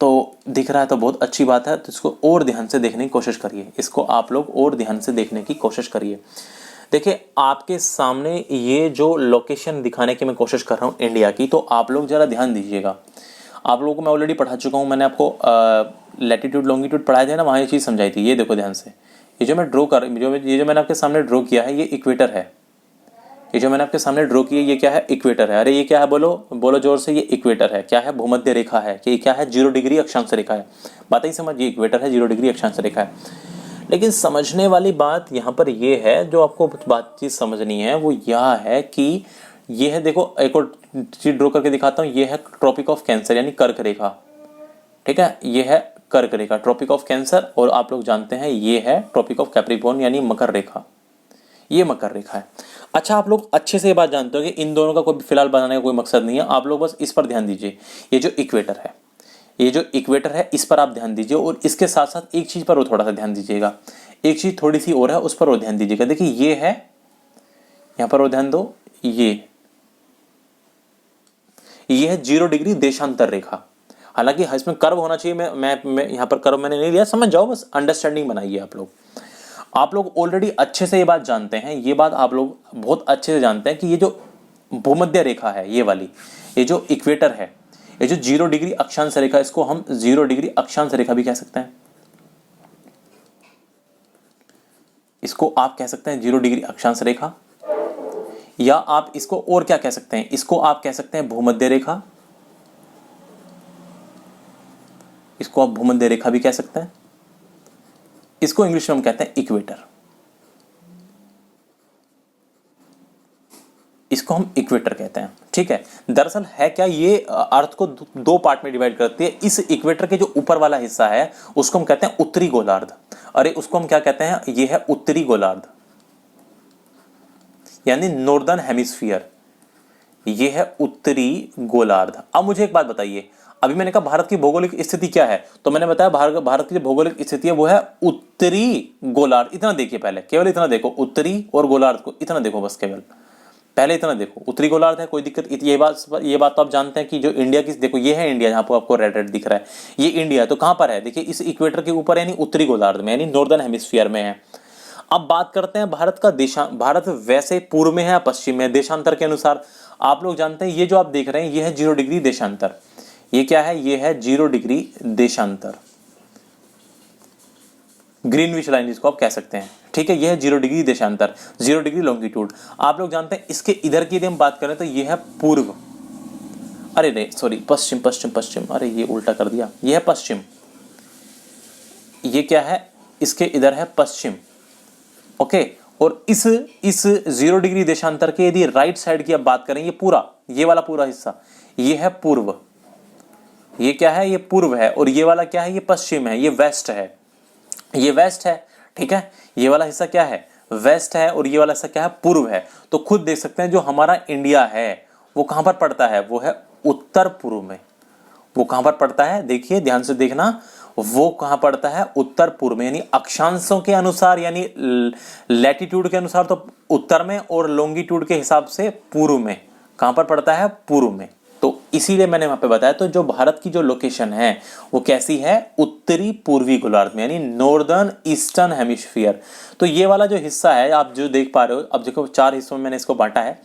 तो दिख रहा है तो बहुत अच्छी बात है। तो इसको और ध्यान से देखने की कोशिश करिए, इसको आप लोग और ध्यान से देखने की कोशिश करिए। देखिए, आपके सामने ये जो लोकेशन दिखाने की मैं कोशिश कर रहा हूँ इंडिया की, तो आप लोग ज़रा ध्यान दीजिएगा। आप लोगों को मैं ऑलरेडी पढ़ा चुका हूँ, मैंने आपको लैटिट्यूड लॉन्गिट्यूड पढ़ाए थे ना, वहाँ ये चीज़ समझाई थी। ये देखो ध्यान से, ये जो मैं ड्रॉ कर, ये जो मैंने आपके सामने ड्रॉ किया है ये इक्वेटर है। ये जो मैंने आपके सामने ड्रॉ किया ये क्या है? इक्वेटर है। अरे ये क्या है? बोलो बोलो जोर से, ये इक्वेटर है। क्या है? भूमध्य रेखा है। कि क्या है? 0 डिग्री अक्षांश रेखा है। बात ही समझ, ये इक्वेटर है, 0 डिग्री अक्षांश रेखा है। लेकिन समझने वाली बात यहाँ पर ये है, जो आपको बातचीत समझनी है वो यह है कि ये है, देखो एक और चीज ड्रॉ करके दिखाता हूँ, ये है ट्रॉपिक ऑफ कैंसर यानी कर्क रेखा, ठीक है। ये है कर्क रेखा, ट्रॉपिक ऑफ कैंसर, और आप लोग जानते हैं ये है ट्रॉपिक ऑफ कैप्रिकॉर्न यानी मकर रेखा, ये मकर रेखा है। अच्छा, आप लोग अच्छे से ये बात जानते हो कि इन दोनों का कोई फिलहाल बनाने का कोई मकसद नहीं है, आप लोग बस इस पर ध्यान दीजिए, ये जो इक्वेटर है, ये जो इक्वेटर है इस पर आप ध्यान दीजिए, और इसके साथ साथ एक चीज पर वो थोड़ा सा ध्यान दीजिएगा, एक चीज थोड़ी सी और है उस पर वो ध्यान दीजिएगा। देखिए ये है, यहां पर वो ध्यान दो, ये है 0 डिग्री देशांतर रेखा। हालांकि इसमें कर्व होना चाहिए, मैं यहां पर कर्व मैंने नहीं लिया, समझ जाओ, बस अंडरस्टैंडिंग बनाइए आप लोग ऑलरेडी अच्छे से ये बात जानते हैं, ये बात आप लोग बहुत अच्छे से जानते हैं कि ये जो भूमध्य रेखा है, ये वाली, ये जो इक्वेटर है, ये जो 0 डिग्री अक्षांश रेखा, इसको हम 0 डिग्री अक्षांश रेखा भी कह सकते हैं, इसको आप कह सकते हैं 0 डिग्री अक्षांश रेखा, या आप इसको और क्या कह सकते हैं, इसको आप कह सकते हैं भूमध्य रेखा, इसको आप भूमध्य रेखा भी कह सकते हैं, इसको इंग्लिश में हम कहते हैं इक्वेटर, इसको हम इक्वेटर कहते हैं। ठीक है, दरअसल है क्या, ये अर्थ को दो पार्ट में डिवाइड करती है। इस इक्वेटर के जो ऊपर वाला हिस्सा है उसको हम कहते हैं उत्तरी गोलार्ध, अरे उसको हम क्या कहते हैं, ये है उत्तरी गोलार्ध यानी नॉर्दर्न हेमिस्फीयर, ये है उत्तरी गोलार्ध। अब मुझे एक बात बताइए, अभी मैंने कहा भारत की भौगोलिक स्थिति क्या है, तो मैंने बताया भारत की जो भौगोलिक स्थिति है वो है उत्तरी गोलार्ध। इतना देखिए, पहले केवल इतना देखो, उत्तरी और गोलार्ध को इतना देखो, बस केवल पहले इतना देखो, उत्तरी गोलार्ध है, कोई दिक्कत, ये बात तो आप जानते हैं कि जो इंडिया की, देखो ये है इंडिया, जहां पर आपको रेड रेड दिख रहा है, ये इंडिया है, तो कहां पर है, देखिए इस इक्वेटर के ऊपर यानी उत्तरी गोलार्ध में, यानी नॉर्दर्न हेमिस्फीयर में है। अब बात करते हैं भारत का भारत वैसे पूर्व में है या पश्चिम में, देशांतर के अनुसार आप लोग जानते हैं, ये जो आप देख रहे हैं ये है 0 डिग्री देशांतर, ये क्या है, ये है 0 डिग्री देशांतर, ग्रीनविच लाइन जिसको आप कह सकते हैं। ठीक है, ये है 0 डिग्री देशांतर, 0 डिग्री लॉन्गिट्यूड। आप लोग जानते हैं इसके इधर की यदि हम बात करें तो ये है पूर्व, अरे नहीं सॉरी, पश्चिम पश्चिम पश्चिम, अरे ये उल्टा कर दिया, ये है पश्चिम, ये क्या है, इसके इधर है पश्चिम। ओके, और इस 0 डिग्री देशांतर के यदि राइट साइड की आप बात करें, ये पूरा, ये वाला पूरा हिस्सा, ये है पूर्व, ये क्या है, ये पूर्व है, और ये वाला क्या है, ये पश्चिम है, ये वेस्ट है, ये वेस्ट है। ठीक है, ये वाला हिस्सा क्या है, वेस्ट है, और ये वाला हिस्सा क्या है, पूर्व है। तो खुद देख सकते हैं जो हमारा इंडिया है वो कहां पर पड़ता है, वो है उत्तर पूर्व में। वो कहां पर पड़ता है, देखिए ध्यान से देखना, वो कहां पड़ता है, उत्तर पूर्व में, यानी अक्षांशों के अनुसार, यानी लैटिट्यूड के अनुसार तो उत्तर में, और लॉन्गिट्यूड के हिसाब से पूर्व में, कहां पर पड़ता है, पूर्व में। तो इसीलिए मैंने वहां पे बताया, तो जो भारत की जो लोकेशन है वो कैसी है, उत्तरी पूर्वी गोलार्ध में, यानी नॉर्दर्न ईस्टर्न हेमिस्फीयर। तो ये वाला जो हिस्सा है आप जो देख पा रहे हो, अब देखो 4 हिस्सों में मैंने इसको बांटा है,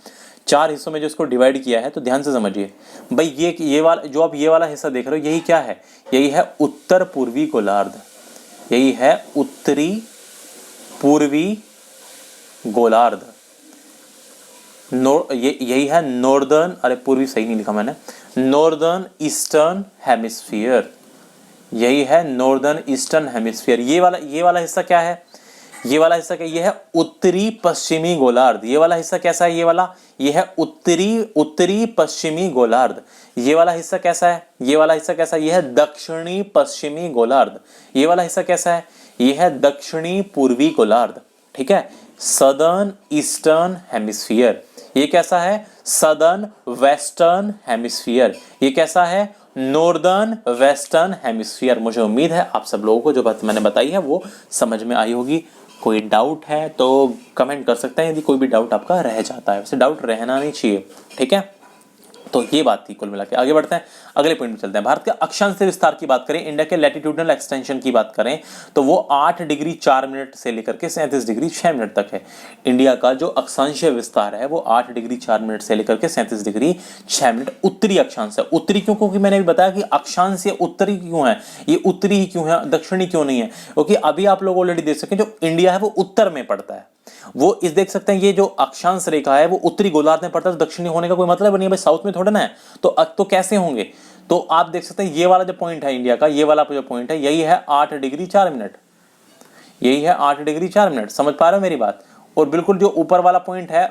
4 हिस्सों में जो इसको डिवाइड किया है, तो ध्यान से समझिए भाई, ये वाला जो आप ये वाला हिस्सा देख रहे हो, यही क्या है, यही है उत्तर पूर्वी गोलार्ध, यही है उत्तरी पूर्वी गोलार्ध, यही है नॉर्दर्न, अरे पूर्वी सही नहीं लिखा मैंने, नॉर्दर्न ईस्टर्न हेमिस्फीयर, यही है नॉर्दर्न ईस्टर्न हेमिस्फीयर। ये वाला हिस्सा क्या है, ये वाला हिस्सा क्या, ये है उत्तरी पश्चिमी गोलार्ध। ये वाला हिस्सा कैसा है, ये है उत्तरी पश्चिमी गोलार्ध। ये वाला हिस्सा कैसा है, ये वाला हिस्सा कैसा है, ये है दक्षिणी पश्चिमी गोलार्ध। ये वाला हिस्सा कैसा है, ये है दक्षिणी पूर्वी गोलार्ध। ठीक है, सदर्न ईस्टर्न हेमिस्फीयर। ये कैसा है, सदर्न वेस्टर्न हेमिस्फीयर। ये कैसा है, नॉर्दर्न वेस्टर्न हेमिस्फीयर। मुझे उम्मीद है आप सब लोगों को जो बात मैंने बताई है वो समझ में आई होगी। कोई डाउट है तो कमेंट कर सकते हैं, यदि कोई भी डाउट आपका रह जाता है, वैसे डाउट रहना नहीं चाहिए। ठीक है, तो ये बात थी कुल मिला के। आगे बढ़ते हैं, अगले पॉइंट में चलते हैं। भारत के अक्षांश विस्तार की बात करें, इंडिया के लैटिट्यूडनल एक्सटेंशन की बात करें तो वो 8 डिग्री 4 मिनट से लेकर के 37 डिग्री 6 मिनट तक है। इंडिया का जो अक्षांशीय विस्तार है वो 8 डिग्री 4 मिनट से लेकर के 37 डिग्री 6 मिनट उत्तरी अक्षांश है। उत्तरी क्यों, क्योंकि मैंने भी बताया कि अक्षांश ये उत्तरी क्यों है, ये उत्तरी ही क्यों है, दक्षिणी क्यों नहीं है, क्योंकि अभी आप लोग ऑलरेडी देख सकते हैं जो इंडिया है वो उत्तर में पड़ता है। वो इस देख सकते हैं ये जो अक्षांश रेखा है वो उत्तरी गोलार्ध में पड़ता है, तो दक्षिणी होने का कोई मतलब नहीं है भाई, साउथ में थोड़ा ना है, तो कैसे होंगे। तो आप देख सकते हैं ये वाला जो पॉइंट है इंडिया का, ये वाला जो पॉइंट है यही है 8 डिग्री 4 मिनट, यही है 8 डिग्री 4 मिनट। समझ पा रहे हो मेरी बात। और बिल्कुल जो ऊपर वाला पॉइंट है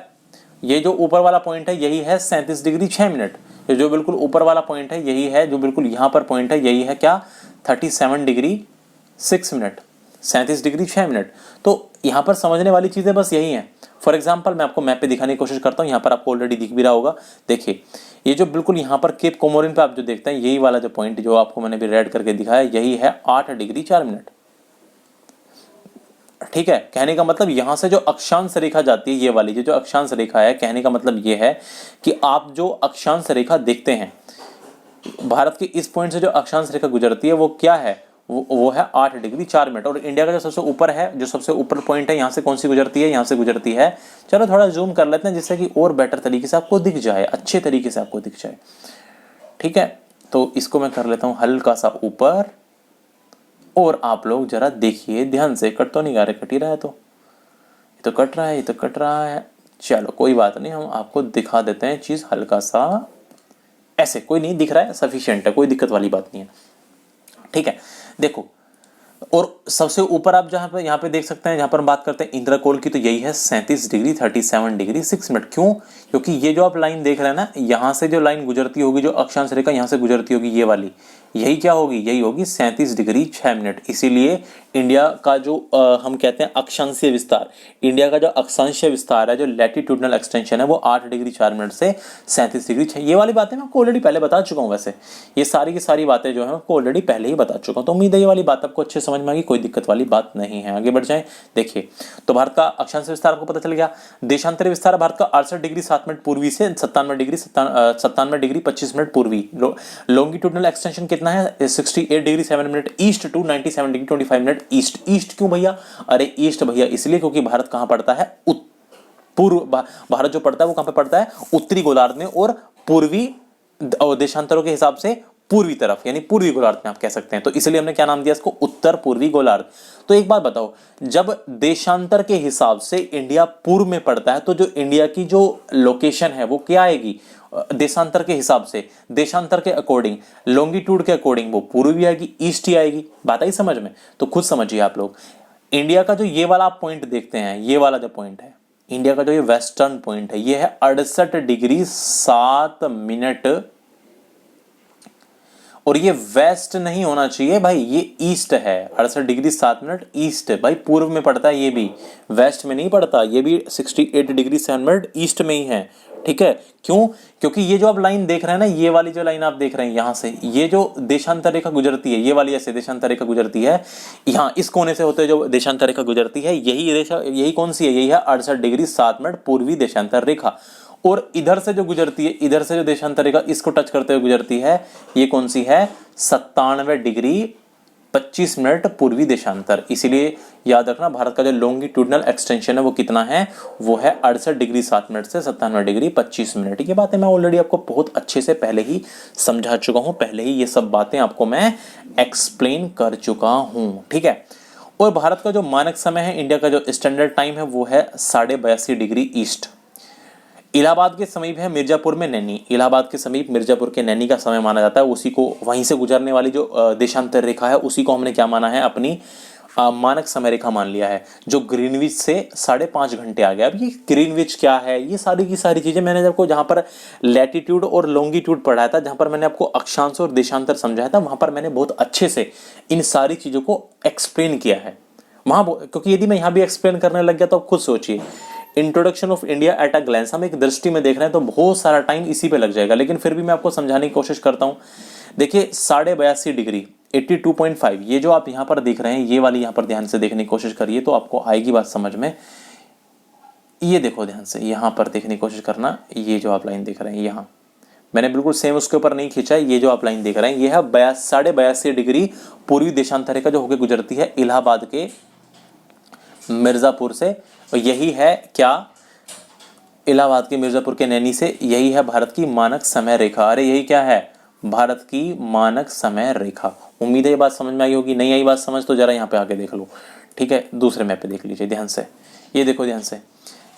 ये जो ऊपर वाला पॉइंट है यही है 37 डिग्री 6 मिनट। ये जो बिल्कुल ऊपर वाला पॉइंट है यही है, जो बिल्कुल यहाँ पर पॉइंट है यही है क्या, 37 डिग्री 6 मिनट, 37 डिग्री 6 मिनट। तो यहाँ पर समझने वाली चीज़ें बस यही हैं। फॉर एग्जाम्पल मैं आपको मैप पे दिखाने की कोशिश करता हूँ, यहाँ पर आपको ऑलरेडी दिख भी रहा होगा। देखिए ये जो बिल्कुल यहाँ पर केप कोमोरिन पे आप जो देखते हैं, यही वाला जो पॉइंट जो आपको मैंने भी रेड करके दिखाया, यही है 8 डिग्री 4 मिनट। ठीक है, कहने का मतलब यहां से जो अक्षांश रेखा जाती है, ये वाली जो अक्षांश रेखा है, कहने का मतलब ये है कि आप जो अक्षांश रेखा देखते हैं, भारत के इस पॉइंट से जो अक्षांश रेखा गुजरती है वो क्या है, वो है 8 डिग्री 4 मिनट। और इंडिया का जो सबसे ऊपर है, जो सबसे ऊपर पॉइंट है, यहाँ से कौन सी गुजरती है, यहाँ से गुजरती है, चलो थोड़ा जूम कर लेते हैं जिससे कि और बेटर तरीके से आपको दिख जाए, अच्छे तरीके से आपको दिख जाए। ठीक है, तो इसको मैं कर लेता हूँ हल्का सा ऊपर, और आप लोग जरा देखिए ध्यान से, कट तो नहीं गा रहे, कट ही रहा है, तो ये तो कट रहा है, ये तो कट रहा है। चलो कोई बात नहीं, हम आपको दिखा देते हैं चीज हल्का सा ऐसे, कोई नहीं दिख रहा है, सफिशिएंट है, कोई दिक्कत वाली बात नहीं है। ठीक है, देखो, और सबसे ऊपर आप जहां पे यहाँ पे देख सकते हैं, जहां पर हम बात करते हैं इंद्रकोल की, तो यही है 37 डिग्री 37 डिग्री 6 मिनट। क्यों? क्योंकि ये जो आप लाइन देख रहे हैं ना, यहां से जो लाइन गुजरती होगी, जो अक्षांश रेखा यहां से गुजरती होगी, ये वाली, यही क्या होगी, यही होगी 37 डिग्री 6 मिनट। इसीलिए इंडिया का जो हम कहते हैं अक्षांशीय विस्तार, इंडिया का जो अक्षांशीय विस्तार है, जो लैटिट्यूडनल एक्सटेंशन है, वो 8 डिग्री 4 मिनट से 37 डिग्री 6। ये वाली बातें मैं आपको ऑलरेडी पहले बता चुका हूँ। वैसे ये सारी की सारी बातें जो है आपको ऑलरेडी पहले ही बता चुका हूँ, तो उम्मीद है ये वाली बात आपको अच्छे समझ में आ गई, कोई दिक्कत वाली बात नहीं है। आगे बढ़ जाए, देखिए तो भारत का अक्षांश विस्तार आपको पता चल गया। देशांतरी विस्तार भारत का 68 डिग्री 7 मिनट पूर्वी से 97 डिग्री 25 मिनट पूर्वी। लॉन्गिट्यूडनल एक्सटेंशन कितना है, 68 degree 7 minute east to 97 degree 25 minute east. East क्यों भैया? अरे ईस्ट भैया इसलिए क्योंकि भारत कहाँ पड़ता है, पूर्व, भारत जो पड़ता है वो कहाँ पे पड़ता है, उत्तरी गोलार्ध में, और पूर्वी देशांतरों के हिसाब से पूर्वी तरफ, यानी पूर्वी गोलार्ध में आप कह सकते हैं। तो इसलिए हमने क्या नाम दिया इसको, उत्तर पूर्वी गोलार्ध। तो एक बात बताओ, जब देशांतर के हिसाब से इंडिया पूर्व में पड़ता है, तो जो इंडिया की जो लोकेशन है वो क्या आएगी, देशांतर के हिसाब से, देशांतर के अकॉर्डिंग, लॉन्गिट्यूड के अकॉर्डिंग वो पूर्वी आएगी, ईस्ट ही आएगी। बात आई समझ में? तो खुद समझिए आप लोग, इंडिया का जो ये वाला आप पॉइंट देखते हैं, ये वाला जो पॉइंट है, इंडिया का जो ये वेस्टर्न पॉइंट है, ये है 68 डिग्री 7 मिनट, और ये वेस्ट नहीं होना चाहिए भाई, ये ईस्ट है। 68 डिग्री 7 मिनट ईस्ट है भाई, पूर्व में पड़ता है, ये भी वेस्ट में नहीं पड़ता, ये भी 68 डिग्री 7 मिनट ईस्ट में ही है। ठीक है, क्यों? क्योंकि ये जो आप लाइन देख रहे हैं ना, ये वाली जो लाइन आप देख रहे हैं, यहां से ये जो देशांतर रेखा गुजरती है, ये वाली ऐसे देशांतर रेखा गुजरती है, यहाँ इस कोने से होते जो देशांतर रेखा गुजरती है, यही रेखा, यही कौन सी है, यही है 68 डिग्री 7 मिनट पूर्वी देशांतर रेखा। और इधर से जो गुजरती है, इधर से जो देशांतर रेखा इसको टच करते हुए गुजरती है, ये कौन सी है, 97 डिग्री 25 मिनट पूर्वी देशांतर। इसीलिए याद रखना, भारत का जो लॉन्गिट्यूडनल एक्सटेंशन है वो कितना है, वो है 68 डिग्री 7 मिनट से 97 डिग्री 25 मिनट। ये बातें मैं ऑलरेडी आपको बहुत अच्छे से पहले ही समझा चुका हूं, पहले ही ये सब बातें आपको मैं एक्सप्लेन कर चुका हूं। ठीक है, और भारत का जो मानक समय है, इंडिया का जो स्टैंडर्ड टाइम है, वो है 82.5 डिग्री ईस्ट। इलाहाबाद के समीप है मिर्जापुर में नैनी, इलाहाबाद के समीप मिर्जापुर के नैनी का समय माना जाता है, उसी को, वहीं से गुजरने वाली जो देशांतर रेखा है, उसी को हमने क्या माना है, अपनी मानक समय रेखा मान लिया है, जो ग्रीनविच से 5.5 घंटे आ गया। अब ये ग्रीनविच क्या है, ये सारी की सारी चीजें मैंने आपको, जहां पर लैटिट्यूड और लॉन्गिट्यूड पढ़ाया था, जहां पर मैंने आपको अक्षांश और देशांतर समझाया था, वहां पर मैंने बहुत अच्छे से इन सारी चीजों को एक्सप्लेन किया है वहां, क्योंकि यदि मैं यहाँ भी एक्सप्लेन करने लग गया तो आप खुद सोचिए, introduction of India at a glance, हम एक दृष्टि में देख रहे हैं तो बहुत सारा टाइम इसी पे लग जाएगा, लेकिन फिर भी मैं आपको समझाने की कोशिश करता हूं। देखिए 82.5 डिग्री 82.5, ये जो आप यहां पर देख रहे हैं, ये वाली यहां पर ध्यान से देखने की कोशिश करिए तो आपको आएगी बात समझ में। ये देखो ध्यान से, यहां पर देखने की कोशिश करना, ये जो आप लाइन देख रहे हैं, यहाँ मैंने बिल्कुल सेम उसके ऊपर नहीं खींचा, ये जो आप लाइन देख रहे हैं, ये है 82.5 डिग्री पूर्वी देशांतर रेखा जो होकर गुजरती है इलाहाबाद के मिर्जापुर से, और यही है क्या, इलाहाबाद के मिर्जापुर के नैनी से, यही है भारत की मानक समय रेखा। अरे यही क्या है, भारत की मानक समय रेखा। उम्मीद है ये बात समझ में आई होगी, नहीं आई बात समझ तो जरा यहाँ पे आके देख लो। ठीक है, दूसरे मैप पे देख लीजिए ध्यान से, ये देखो ध्यान से,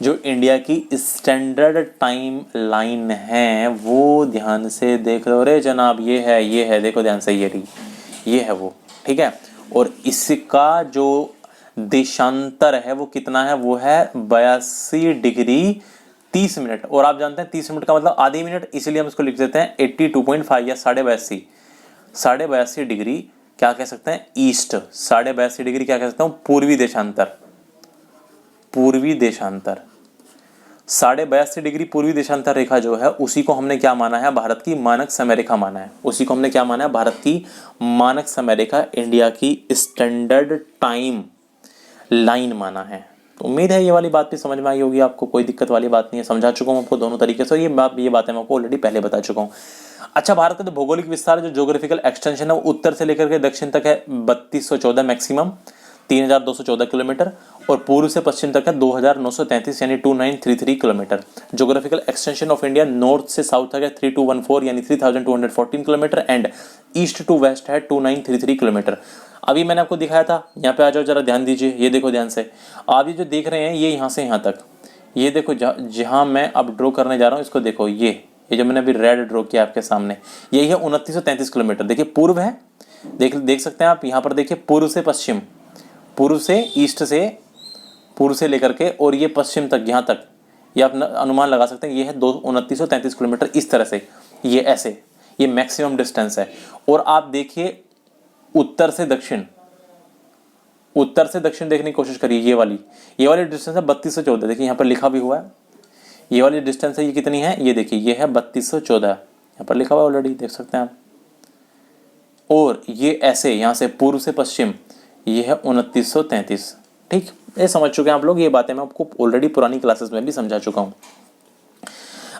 जो इंडिया की स्टैंडर्ड टाइम लाइन है वो ध्यान से देख लो। अरे जनाब ये है, देखो ध्यान से, ये है वो। ठीक है, और इसका जो देशांतर है वो कितना है, वो है 82 डिग्री 30 मिनट, और आप जानते हैं 30 मिनट का मतलब आधी मिनट, इसीलिए हम इसको लिख देते हैं 82.5 या 82.5 डिग्री क्या कह सकते हैं, ईस्ट। 82.5 डिग्री क्या कह सकता हूं, पूर्वी देशांतर। पूर्वी देशांतर 82.5 डिग्री पूर्वी देशांतर रेखा जो है उसी को हमने क्या माना है, भारत की मानक समय रेखा माना है। उसी को हमने क्या माना है, भारत की मानक समय रेखा, इंडिया की स्टैंडर्ड टाइम लाइन माना है। तो उम्मीद है ये वाली बात भी समझ में आई होगी आपको, कोई दिक्कत वाली बात नहीं है, समझा चुका हूं आपको दोनों तरीके से। ये बातें मैं आपको ऑलरेडी पहले बता चुका हूं। अच्छा, भारत का जो भौगोलिक विस्तार, जो ज्योग्राफिकल एक्सटेंशन है, वो उत्तर से लेकर के दक्षिण तक है 3214 मैक्सिमम 3214 किलोमीटर, और पूर्व से पश्चिम तक है 2933 यानी 2933 kilometre. Geographical extension of India north से साउथ तक है 3214 यानी 3214 kilometre, and east to west है 2933 किलोमीटर। अभी मैंने आपको दिखाया था, यहाँ पे आ जाओ जरा ध्यान दीजिए, ये देखो ध्यान से, आप ये जो देख रहे हैं ये यहाँ से यहाँ तक, ये देखो जहाँ मैं अब ड्रॉ करने जा रहा हूँ इसको देखो, ये जो मैंने अभी रेड ड्रॉ किया आपके सामने, यही है 2933 किलोमीटर। देखिए पूर्व है, देख सकते हैं आप यहाँ पर, देखिए पूर्व से पश्चिम, पूर्व से ईस्ट से, पूर्व से लेकर के और ये पश्चिम तक, यहाँ तक, ये आप अनुमान लगा सकते हैं, ये है 2933 किलोमीटर। इस तरह से ये ऐसे, ये मैक्सिमम डिस्टेंस है। और आप देखिए उत्तर से दक्षिण, उत्तर से दक्षिण देखने की कोशिश करिए, ये वाली डिस्टेंस है 3214। देखिए यहाँ पर लिखा भी हुआ है, ये वाली डिस्टेंस है, ये कितनी है, ये देखिए ये है 3214, यहाँ पर लिखा हुआ ऑलरेडी, देख सकते हैं आप। और ये ऐसे यहाँ से पूर्व से पश्चिम, ये है 2933। ठीक, ये समझ चुके हैं आप लोग, ये बातें मैं आपको ऑलरेडी पुरानी क्लासेस में भी समझा चुका हूँ।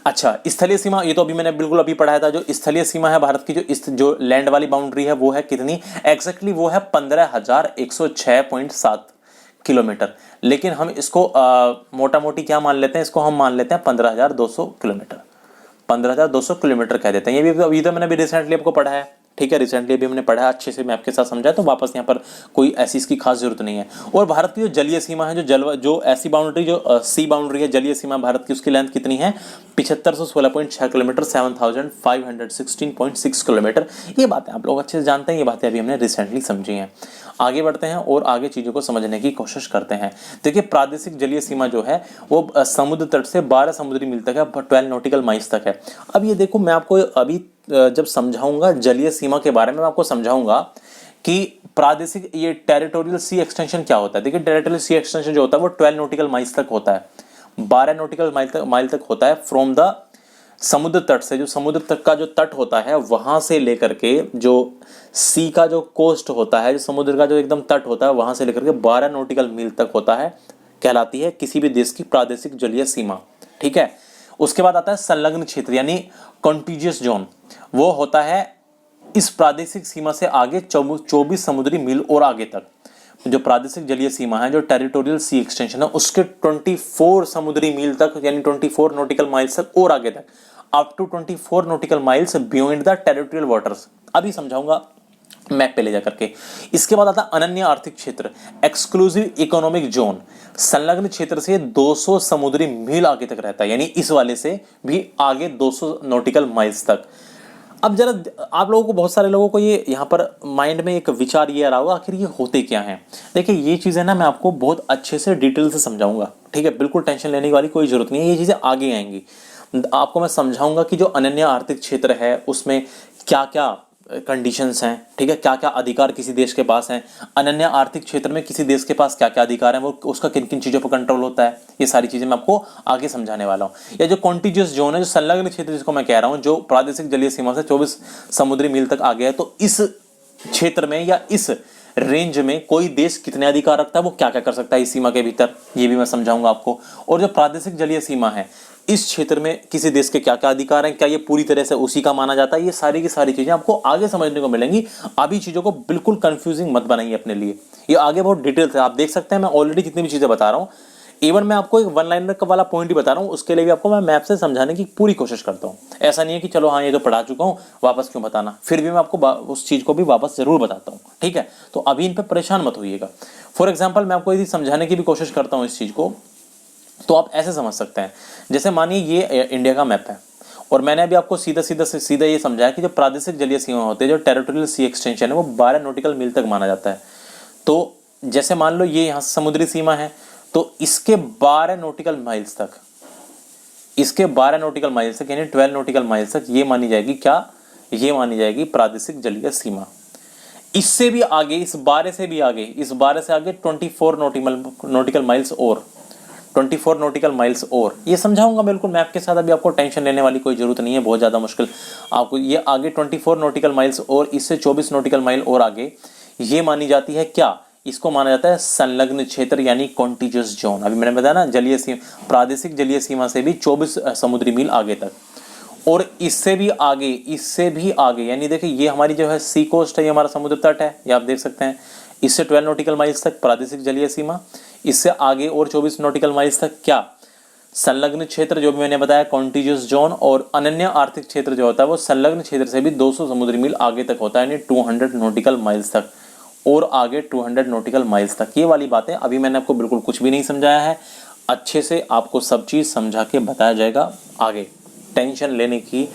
अच्छा, स्थलीय सीमा, ये तो अभी मैंने बिल्कुल अभी पढ़ाया था। जो स्थलीय सीमा है भारत की, जो लैंड वाली बाउंड्री है वो है कितनी एग्जैक्टली, वो है 15,106.7 किलोमीटर। लेकिन हम इसको मोटा मोटी क्या मान लेते हैं, इसको हम मान लेते हैं 15,200 किलोमीटर, 15,200 किलोमीटर कह देते हैं। ये भी अभी तो मैंने भी रिसेंटली आपको पढ़ा है, ठीक है, रिसेंटली अभी हमने पढ़ा, अच्छे से मैं आपके साथ समझा, तो वापस यहाँ पर कोई ऐसी इसकी खास जरूरत नहीं है। और भारत की जो जलीय सीमा है, जो ऐसी बाउंड्री, जो सी बाउंड्री है, जलीय सीमा भारत की, उसकी लेंथ कितनी है 7516.6 किलोमीटर, 7516.6 किलोमीटर। ये बातें आप लोग अच्छे से जानते हैं, ये बातें अभी हमने रिसेंटली समझी हैं। आगे बढ़ते हैं और आगे चीज़ों को समझने की कोशिश करते हैं। देखिए प्रादेशिक जलीय सीमा जो है वो समुद्र तट से 12 समुद्री मील तक है, 12 नॉटिकल माइल्स तक है। अब ये देखो, मैं आपको अभी जब समझाऊंगा जलीय सीमा के बारे में, मैं आपको समझाऊंगा कि प्रादेशिक, ये टेरिटोरियल सी एक्सटेंशन क्या होता है। देखिए टेरिटोरियल सी एक्सटेंशन जो होता है वो 12 नॉटिकल माइल्स तक होता है, 12 नॉटिकल माइल तक होता है फ्रॉम द समुद्र तट से, जो समुद्र तक का जो तट होता है वहां से लेकर के जो सी का जो कोस्ट होता है, जो समुद्र का जो एकदम तट होता है, वहां से लेकर के 12 नॉटिकल मील तक होता है, कहलाती है किसी भी देश की प्रादेशिक जलीय सीमा। ठीक है, उसके बाद आता है संलग्न क्षेत्र यानी कॉन्टिजियस जोन, वो होता है इस प्रादेशिक सीमा से आगे 24 समुद्री मील और आगे तक। जो प्रादेशिक जलीय सीमा है, जो टेरिटोरियल सी एक्सटेंशन है, उसके 24 समुद्री मील तक यानी 24 नॉटिकल माइल्स तक और आगे तक, up to 24 nautical miles beyond the territorial waters. अभी समझाऊंगा मैप पे ले जाकर के। इसके बाद आता है अनन्य आर्थिक क्षेत्र, एक्सक्लूसिव इकोनॉमिक जोन, संलग्न क्षेत्र से 200 समुद्री मील आगे तक रहता है, यानी इस वाले से भी आगे 200 नॉटिकल माइल्स तक। अब जरा आप लोगों को, बहुत सारे लोगों को ये यहाँ पर माइंड में एक विचार ये आ रहा होगा, आखिर ये होते क्या हैं। देखिए ये चीज़ें ना मैं आपको बहुत अच्छे से डिटेल से समझाऊंगा, ठीक है, बिल्कुल टेंशन लेने वाली कोई जरूरत नहीं है, ये चीज़ें आगे आएंगी। आपको मैं समझाऊंगा कि जो अनन्य आर्थिक क्षेत्र है उसमें क्या क्या कंडीशंस हैं, ठीक है, क्या क्या अधिकार किसी देश के पास हैं, अनन्य आर्थिक क्षेत्र में किसी देश के पास क्या क्या अधिकार हैं, वो उसका किन किन चीज़ों पर कंट्रोल होता है, ये सारी चीज़ें मैं आपको आगे समझाने वाला हूँ। या जो कॉन्टिजियस जोन है, जो संलग्न क्षेत्र जिसको मैं कह रहा हूँ, जो प्रादेशिक जलीय सीमा से 24 समुद्री मील तक आ गया है, तो इस क्षेत्र में या इस रेंज में कोई देश कितने अधिकार रखता है, वो क्या क्या कर सकता है इस सीमा के भीतर, ये भी मैं समझाऊंगा आपको। और जो प्रादेशिक जलीय सीमा है, इस क्षेत्र में किसी देश के क्या क्या अधिकार हैं, क्या ये पूरी तरह से उसी का माना जाता है, ये सारी की सारी चीजें आपको आगे समझने को मिलेंगी। अभी चीजों को बिल्कुल कंफ्यूजिंग मत बनाइए अपने लिए, ये आगे बहुत डिटेल से आप देख सकते हैं। मैं ऑलरेडी जितनी भी चीजें बता रहा हूँ, इवन मैं आपको एक वन लाइनर वाला पॉइंट ही बता रहा हूँ, उसके लिए भी आपको मैं मैप से समझाने की पूरी कोशिश करता हूँ। ऐसा नहीं है कि चलो हाँ ये तो पढ़ा चुका हूँ वापस क्यों बताना, फिर भी मैं आपको उस चीज को भी वापस जरूर बताता हूँ, ठीक है। तो अभी इन पर परेशान मत होइएगा। फॉर एग्जाम्पल मैं आपको यदि समझाने की भी कोशिश करता हूँ इस चीज को, तो आप ऐसे समझ सकते हैं, जैसे मानिए ये इंडिया का मैप है और मैंने अभी आपको सीधा ये समझाया कि जो प्रादेशिक जलीय सीमा होते हैं, जो टेरिटोरियल सी एक्सटेंशन है, वो 12 नॉटिकल मील तक माना जाता है। तो जैसे मान लो ये यहाँ समुद्री सीमा है, तो इसके 12 नॉटिकल माइल्स तक, इसके 12 नॉटिकल माइल्स तक यानी 12 नॉटिकल माइल्स तक ये मानी जाएगी क्या, ये मानी जाएगी प्रादेशिक जलीय सीमा। इससे भी आगे, इस 12 से भी आगे, इस 12 से आगे 24 नॉटिकल माइल्स और 24 नॉटिकल माइल्स और ये समझाऊंगा बिल्कुल मैप के साथ। अभी आपको टेंशन लेने वाली कोई जरूरत नहीं है, बहुत ज़्यादा मुश्किल आपको ये आगे 24 नॉटिकल माइल्स और इससे 24 नॉटिकल माइल और आगे ये मानी जाती है क्या, इसको माना जाता है संलग्न क्षेत्र यानी कॉन्टिजियस जोन। अभी मैंने बताया ना जलीय सीमा, प्रादेशिक जलीय सीमा से भी 24 समुद्री मील आगे तक, और इससे भी आगे यानी देखिए ये हमारी जो है सी कोस्ट है, ये हमारा समुद्र तट है, ये आप देख सकते हैं। इससे 12 नॉटिकल माइल्स तक प्रादेशिक जलीय सीमा, इससे आगे और 24 नॉटिकल माइल्स तक क्या, संलग्न क्षेत्र जो भी मैंने बताया कॉन्टिजियस जोन, और अनन्य आर्थिक क्षेत्र जो होता है वो संलग्न क्षेत्र से भी 200 समुद्री मील आगे तक होता है, यानी 200 नॉटिकल माइल्स तक, और आगे 200 नॉटिकल माइल्स तक। ये वाली बातें अभी मैंने आपको बिल्कुल कुछ भी नहीं समझाया है, अच्छे से आपको सब चीज़ समझा के बताया जाएगा आगे। टेंशन लेने की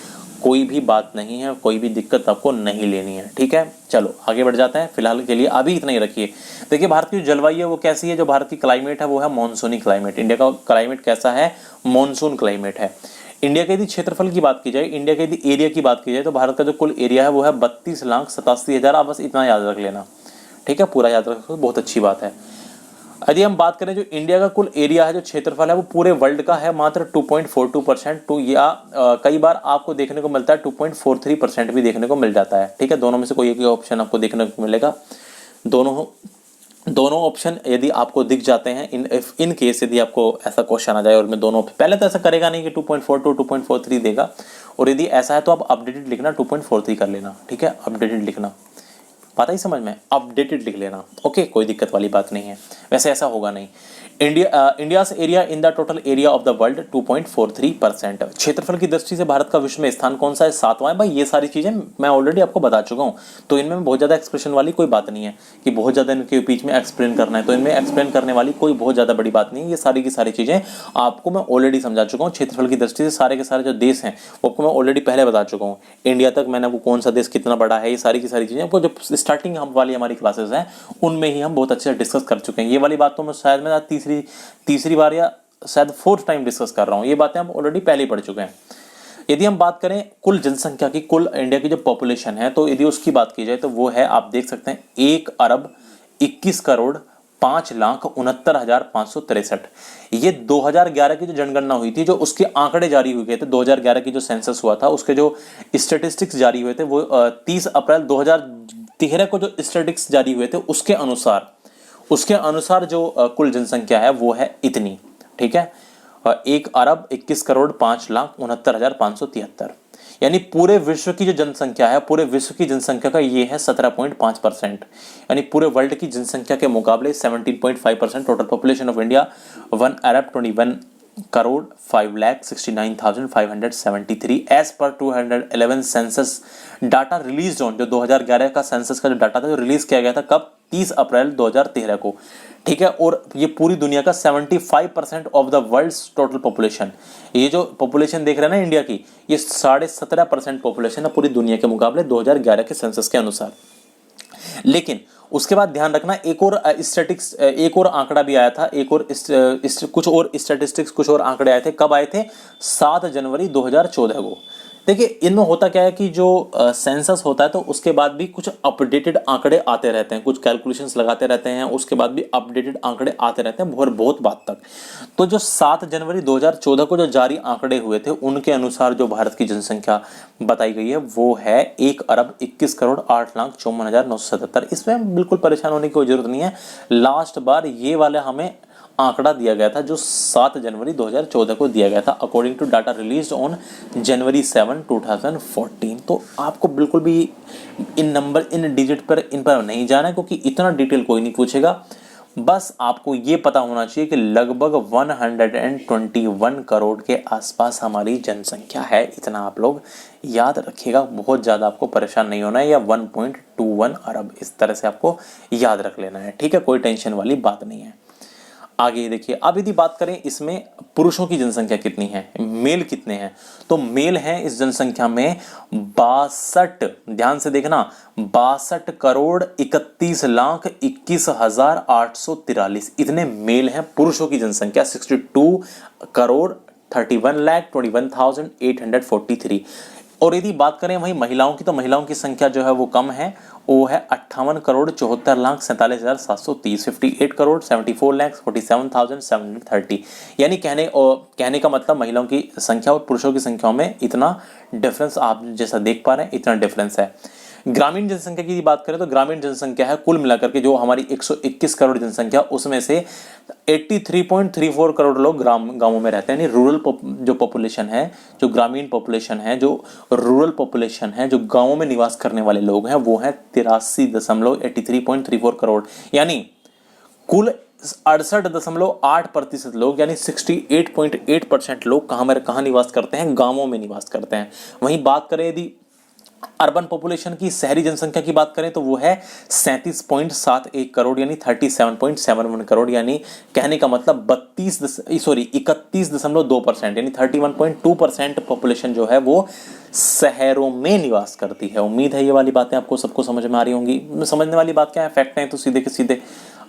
कोई भी बात नहीं है, कोई भी दिक्कत आपको नहीं लेनी है, ठीक है। चलो आगे बढ़ जाते हैं, फिलहाल के लिए अभी इतना ही रखिए। देखिए भारत की जो जलवायु है वो कैसी है, जो भारत की क्लाइमेट है वो है मॉनसूनी क्लाइमेट। इंडिया का क्लाइमेट कैसा है, मॉनसून क्लाइमेट है। इंडिया के यदि क्षेत्रफल की बात की जाए, इंडिया के यदि एरिया की बात की जाए, तो भारत का जो कुल एरिया है वो है 32,87,000। आप बस इतना याद रख लेना, ठीक है, पूरा याद रखो, बहुत अच्छी बात है। यदि हम बात करें जो इंडिया का कुल एरिया है, जो क्षेत्रफल है वो पूरे वर्ल्ड का है मात्र 2.42%, तो या कई बार आपको देखने को मिलता है 2.43% भी देखने को मिल जाता है, ठीक है। दोनों में से कोई एक ही ऑप्शन आपको देखने को मिलेगा। दोनों ऑप्शन यदि आपको दिख जाते हैं, इन केस यदि आपको ऐसा क्वेश्चन आ जाए और मैं दोनों, पहले तो ऐसा करेगा नहीं कि 2.42 2.43 देगा, और यदि ऐसा है तो आप अपडेटेड लिखना, 2.43 कर लेना, ठीक है, अपडेटेड लिखना, पता ही समझ में, अपडेटेड लिख लेना, ओके, कोई दिक्कत वाली बात नहीं है। वैसे ऐसा होगा नहीं। India's area in the total area of the world 2.43%। क्षेत्रफल की दृष्टि से भारत का विश्व में स्थान कौन सा है, 7वां है। भाई ये सारी चीजें मैं ऑलरेडी आपको बता चुका हूँ, तो इनमें बहुत ज्यादा एक्सप्रेशन वाली कोई बात नहीं है कि बहुत ज्यादा इनके बीच में एक्सप्लेन करना है, तो इनमें एक्सप्लेन करने वाली कोई बहुत ज्यादा बड़ी बात नहीं है। ये सारी की सारी चीजें आपको मैं ऑलरेडी समझा चुका हूँ। क्षेत्रफल की दृष्टि से सारे के सारे जो देश हैं वो आपको मैं ऑलरेडी पहले बता चुका हूँ। इंडिया तक मैंने आपको कौन सा देश कितना बड़ा है, ये सारी की सारी चीजें आपको जो स्टार्टिंग हम वाली हमारी क्लासेस हैं उनमें ही हम बहुत अच्छे से डिस्कस कर चुके हैं। ये वाली बात तो मैं शायद मैं तीसरी बार या शायद 4th टाइम डिस्कस कर रहा हूँ, ये बातें हम ऑलरेडी पहले ही पढ़ चुके हैं। यदि हम बात करें कुल जनसंख्या की, कुल इंडिया की जो पॉपुलेशन है, तो यदि उसकी बात की जाए तो वो है, आप देख सकते हैं, 1,21,05,69,563। ये 2011 की जो जनगणना हुई थी, जो उसके आंकड़े जारी हुए गए थे, 2011 की जो सेंसस हुआ था उसके जो स्टेटिस्टिक्स जारी हुए थे वो 30 अप्रैल 2013 को जो स्टेटिस्टिक्स जारी हुए थे उसके अनुसार जो कुल जनसंख्या है वो है इतनी, ठीक है, 1,21,05,69,573। यानी पूरे विश्व की जो जनसंख्या है, पूरे विश्व की जनसंख्या का ये है 17.5%, यानी पूरे वर्ल्ड की जनसंख्या के मुकाबले 17.5%। Total population of India 1,21,05,69,573 as per 2011 census data release on, जो 2011 का सेंसस का जो डाटा था जो रिलीज किया गया था कब, 30 अप्रैल 2013 को, ठीक है। और ये पूरी दुनिया का 75% of the world's total population, ये जो पॉपुलेशन देख रहे हैं ना इंडिया की, ये 17.5% पॉपुलेशन है पूरी दुनिया के मुकाबले 2011 के सेंसस के अनुसार। लेकिन उसके बाद ध्यान रखना, एक और आंकड़ा भी आया था, कुछ और स्टैटिस्टिक्स, कुछ और आंकड़े आए थे। कब आए थे, 7 जनवरी 2014 को। देखिए इनमें होता क्या है कि जो सेंसस होता है तो उसके बाद भी कुछ अपडेटेड आंकड़े आते रहते हैं, कुछ कैलकुलेशंस लगाते रहते हैं, उसके बाद भी अपडेटेड आंकड़े आते रहते हैं बहुत बात तक। तो जो 7 जनवरी 2014 को जो जारी आंकड़े हुए थे उनके अनुसार जो भारत की जनसंख्या बताई गई है वो है 1,21,08,54,977। इसमें बिल्कुल परेशान होने की कोई जरूरत नहीं है। लास्ट बार ये वाला हमें आंकड़ा दिया गया था जो 7 जनवरी 2014 को दिया गया था, according to data release on January 7, 2014। तो आपको बिल्कुल भी इन डिजिट पर इन पर नहीं जाना है, क्योंकि इतना डिटेल कोई नहीं पूछेगा। बस आपको ये पता होना चाहिए कि लगभग 121 करोड़ के आसपास हमारी जनसंख्या है, इतना आप लोग याद रखिएगा। बहुत ज़्यादा आपको परेशान नहीं होना है, या 1.21 अरब इस तरह से आपको याद रख लेना है, ठीक है, कोई टेंशन वाली बात नहीं है। आगे देखिए, अब यदि बात करें इसमें पुरुषों की जनसंख्या कितनी है, मेल कितने हैं, तो मेल हैं इस जनसंख्या में 62, ध्यान से देखना, 62,31,21,843 इतने मेल हैं। पुरुषों की जनसंख्या 62,31,21,843 31,21,843। और यदि बात करें वहीं महिलाओं की, तो महिलाओं की संख्या जो है वो कम है, वो है 58,74,47,730, 58,74,47,730। यानी कहने का मतलब महिलाओं की संख्या और पुरुषों की संख्याओं में इतना डिफरेंस, आप जैसा देख पा रहे हैं इतना डिफरेंस है। ग्रामीण जनसंख्या की बात करें तो ग्रामीण जनसंख्या है कुल मिलाकर के जो हमारी 121 करोड़ जनसंख्या, उसमें से 83.34 करोड़ लोग गांवों में रहते हैं। यानी रूरल जो पॉपुलेशन है, जो ग्रामीण पॉपुलेशन है, जो रूरल पॉपुलेशन है, जो गांवों में निवास करने वाले लोग हैं, वो हैं 83.34 करोड़। यानी कुल 68.8% लोग, यानी 68.8% लोग कहाँ निवास करते हैं? गांवों में निवास करते हैं। वहीं बात करें यदि अर्बन पॉपुलेशन की, शहरी जनसंख्या की बात करें तो वो है 37.71 करोड़, यानी 37.71 करोड़। यानी कहने का मतलब 31.2%, यानी 31.2% पॉपुलेशन जो है वो शहरों में निवास करती है। उम्मीद है ये वाली बातें आपको सबको समझ में आ रही होंगी। समझने वाली बात क्या है, फैक्ट है तो सीधे के सीधे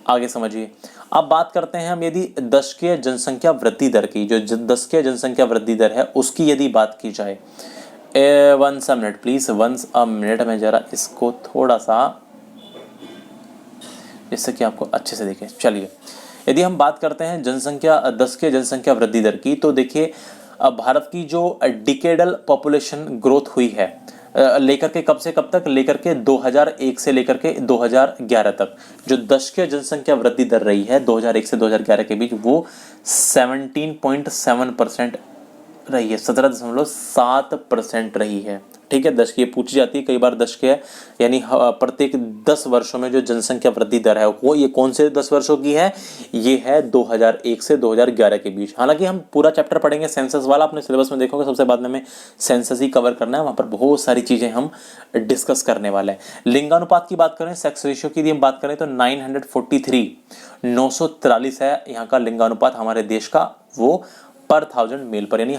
आगे समझिए। अब बात करते हैं हम यदि दशकीय जनसंख्या वृद्धि दर की, जो दशकीय जनसंख्या वृद्धि दर है उसकी यदि बात की जाए, once a minute please, once a minute, मैं जरा इसको थोड़ा सा जिससे कि आपको अच्छे से देखें। चलिए, यदि हम बात करते हैं जनसंख्या दशकीय जनसंख्या वृद्धि दर की, तो देखिए भारत की जो डिकेडल पॉपुलेशन ग्रोथ हुई है, लेकर के कब से कब तक, लेकर के 2001 से लेकर के 2011 तक, जो दशकीय जनसंख्या वृद्धि दर रही है 2001 से 2011 के बीच, वो 17.7% रही है, 17.7% रही है। ठीक है, दशकीय पूछी जाती है कई बार, दशकीय यानी प्रत्येक 10 वर्षों में जो जनसंख्या वृद्धि दर है वो ये कौन से 10 वर्षों की है? ये है 2001 से 2011 के बीच। हालांकि हम पूरा चैप्टर पढ़ेंगे सेंसस वाला, अपने सिलेबस में देखोगे सबसे बाद में हमें सेंसस ही कवर करना है, वहां पर बहुत सारी चीजें हम डिस्कस करने वाले हैं। लिंगानुपात की बात करें, सेक्स रेशियो की यदि हम बात करें तो 943 है यहाँ का लिंगानुपात हमारे देश का, वो पर 1000 मेल पर, यानी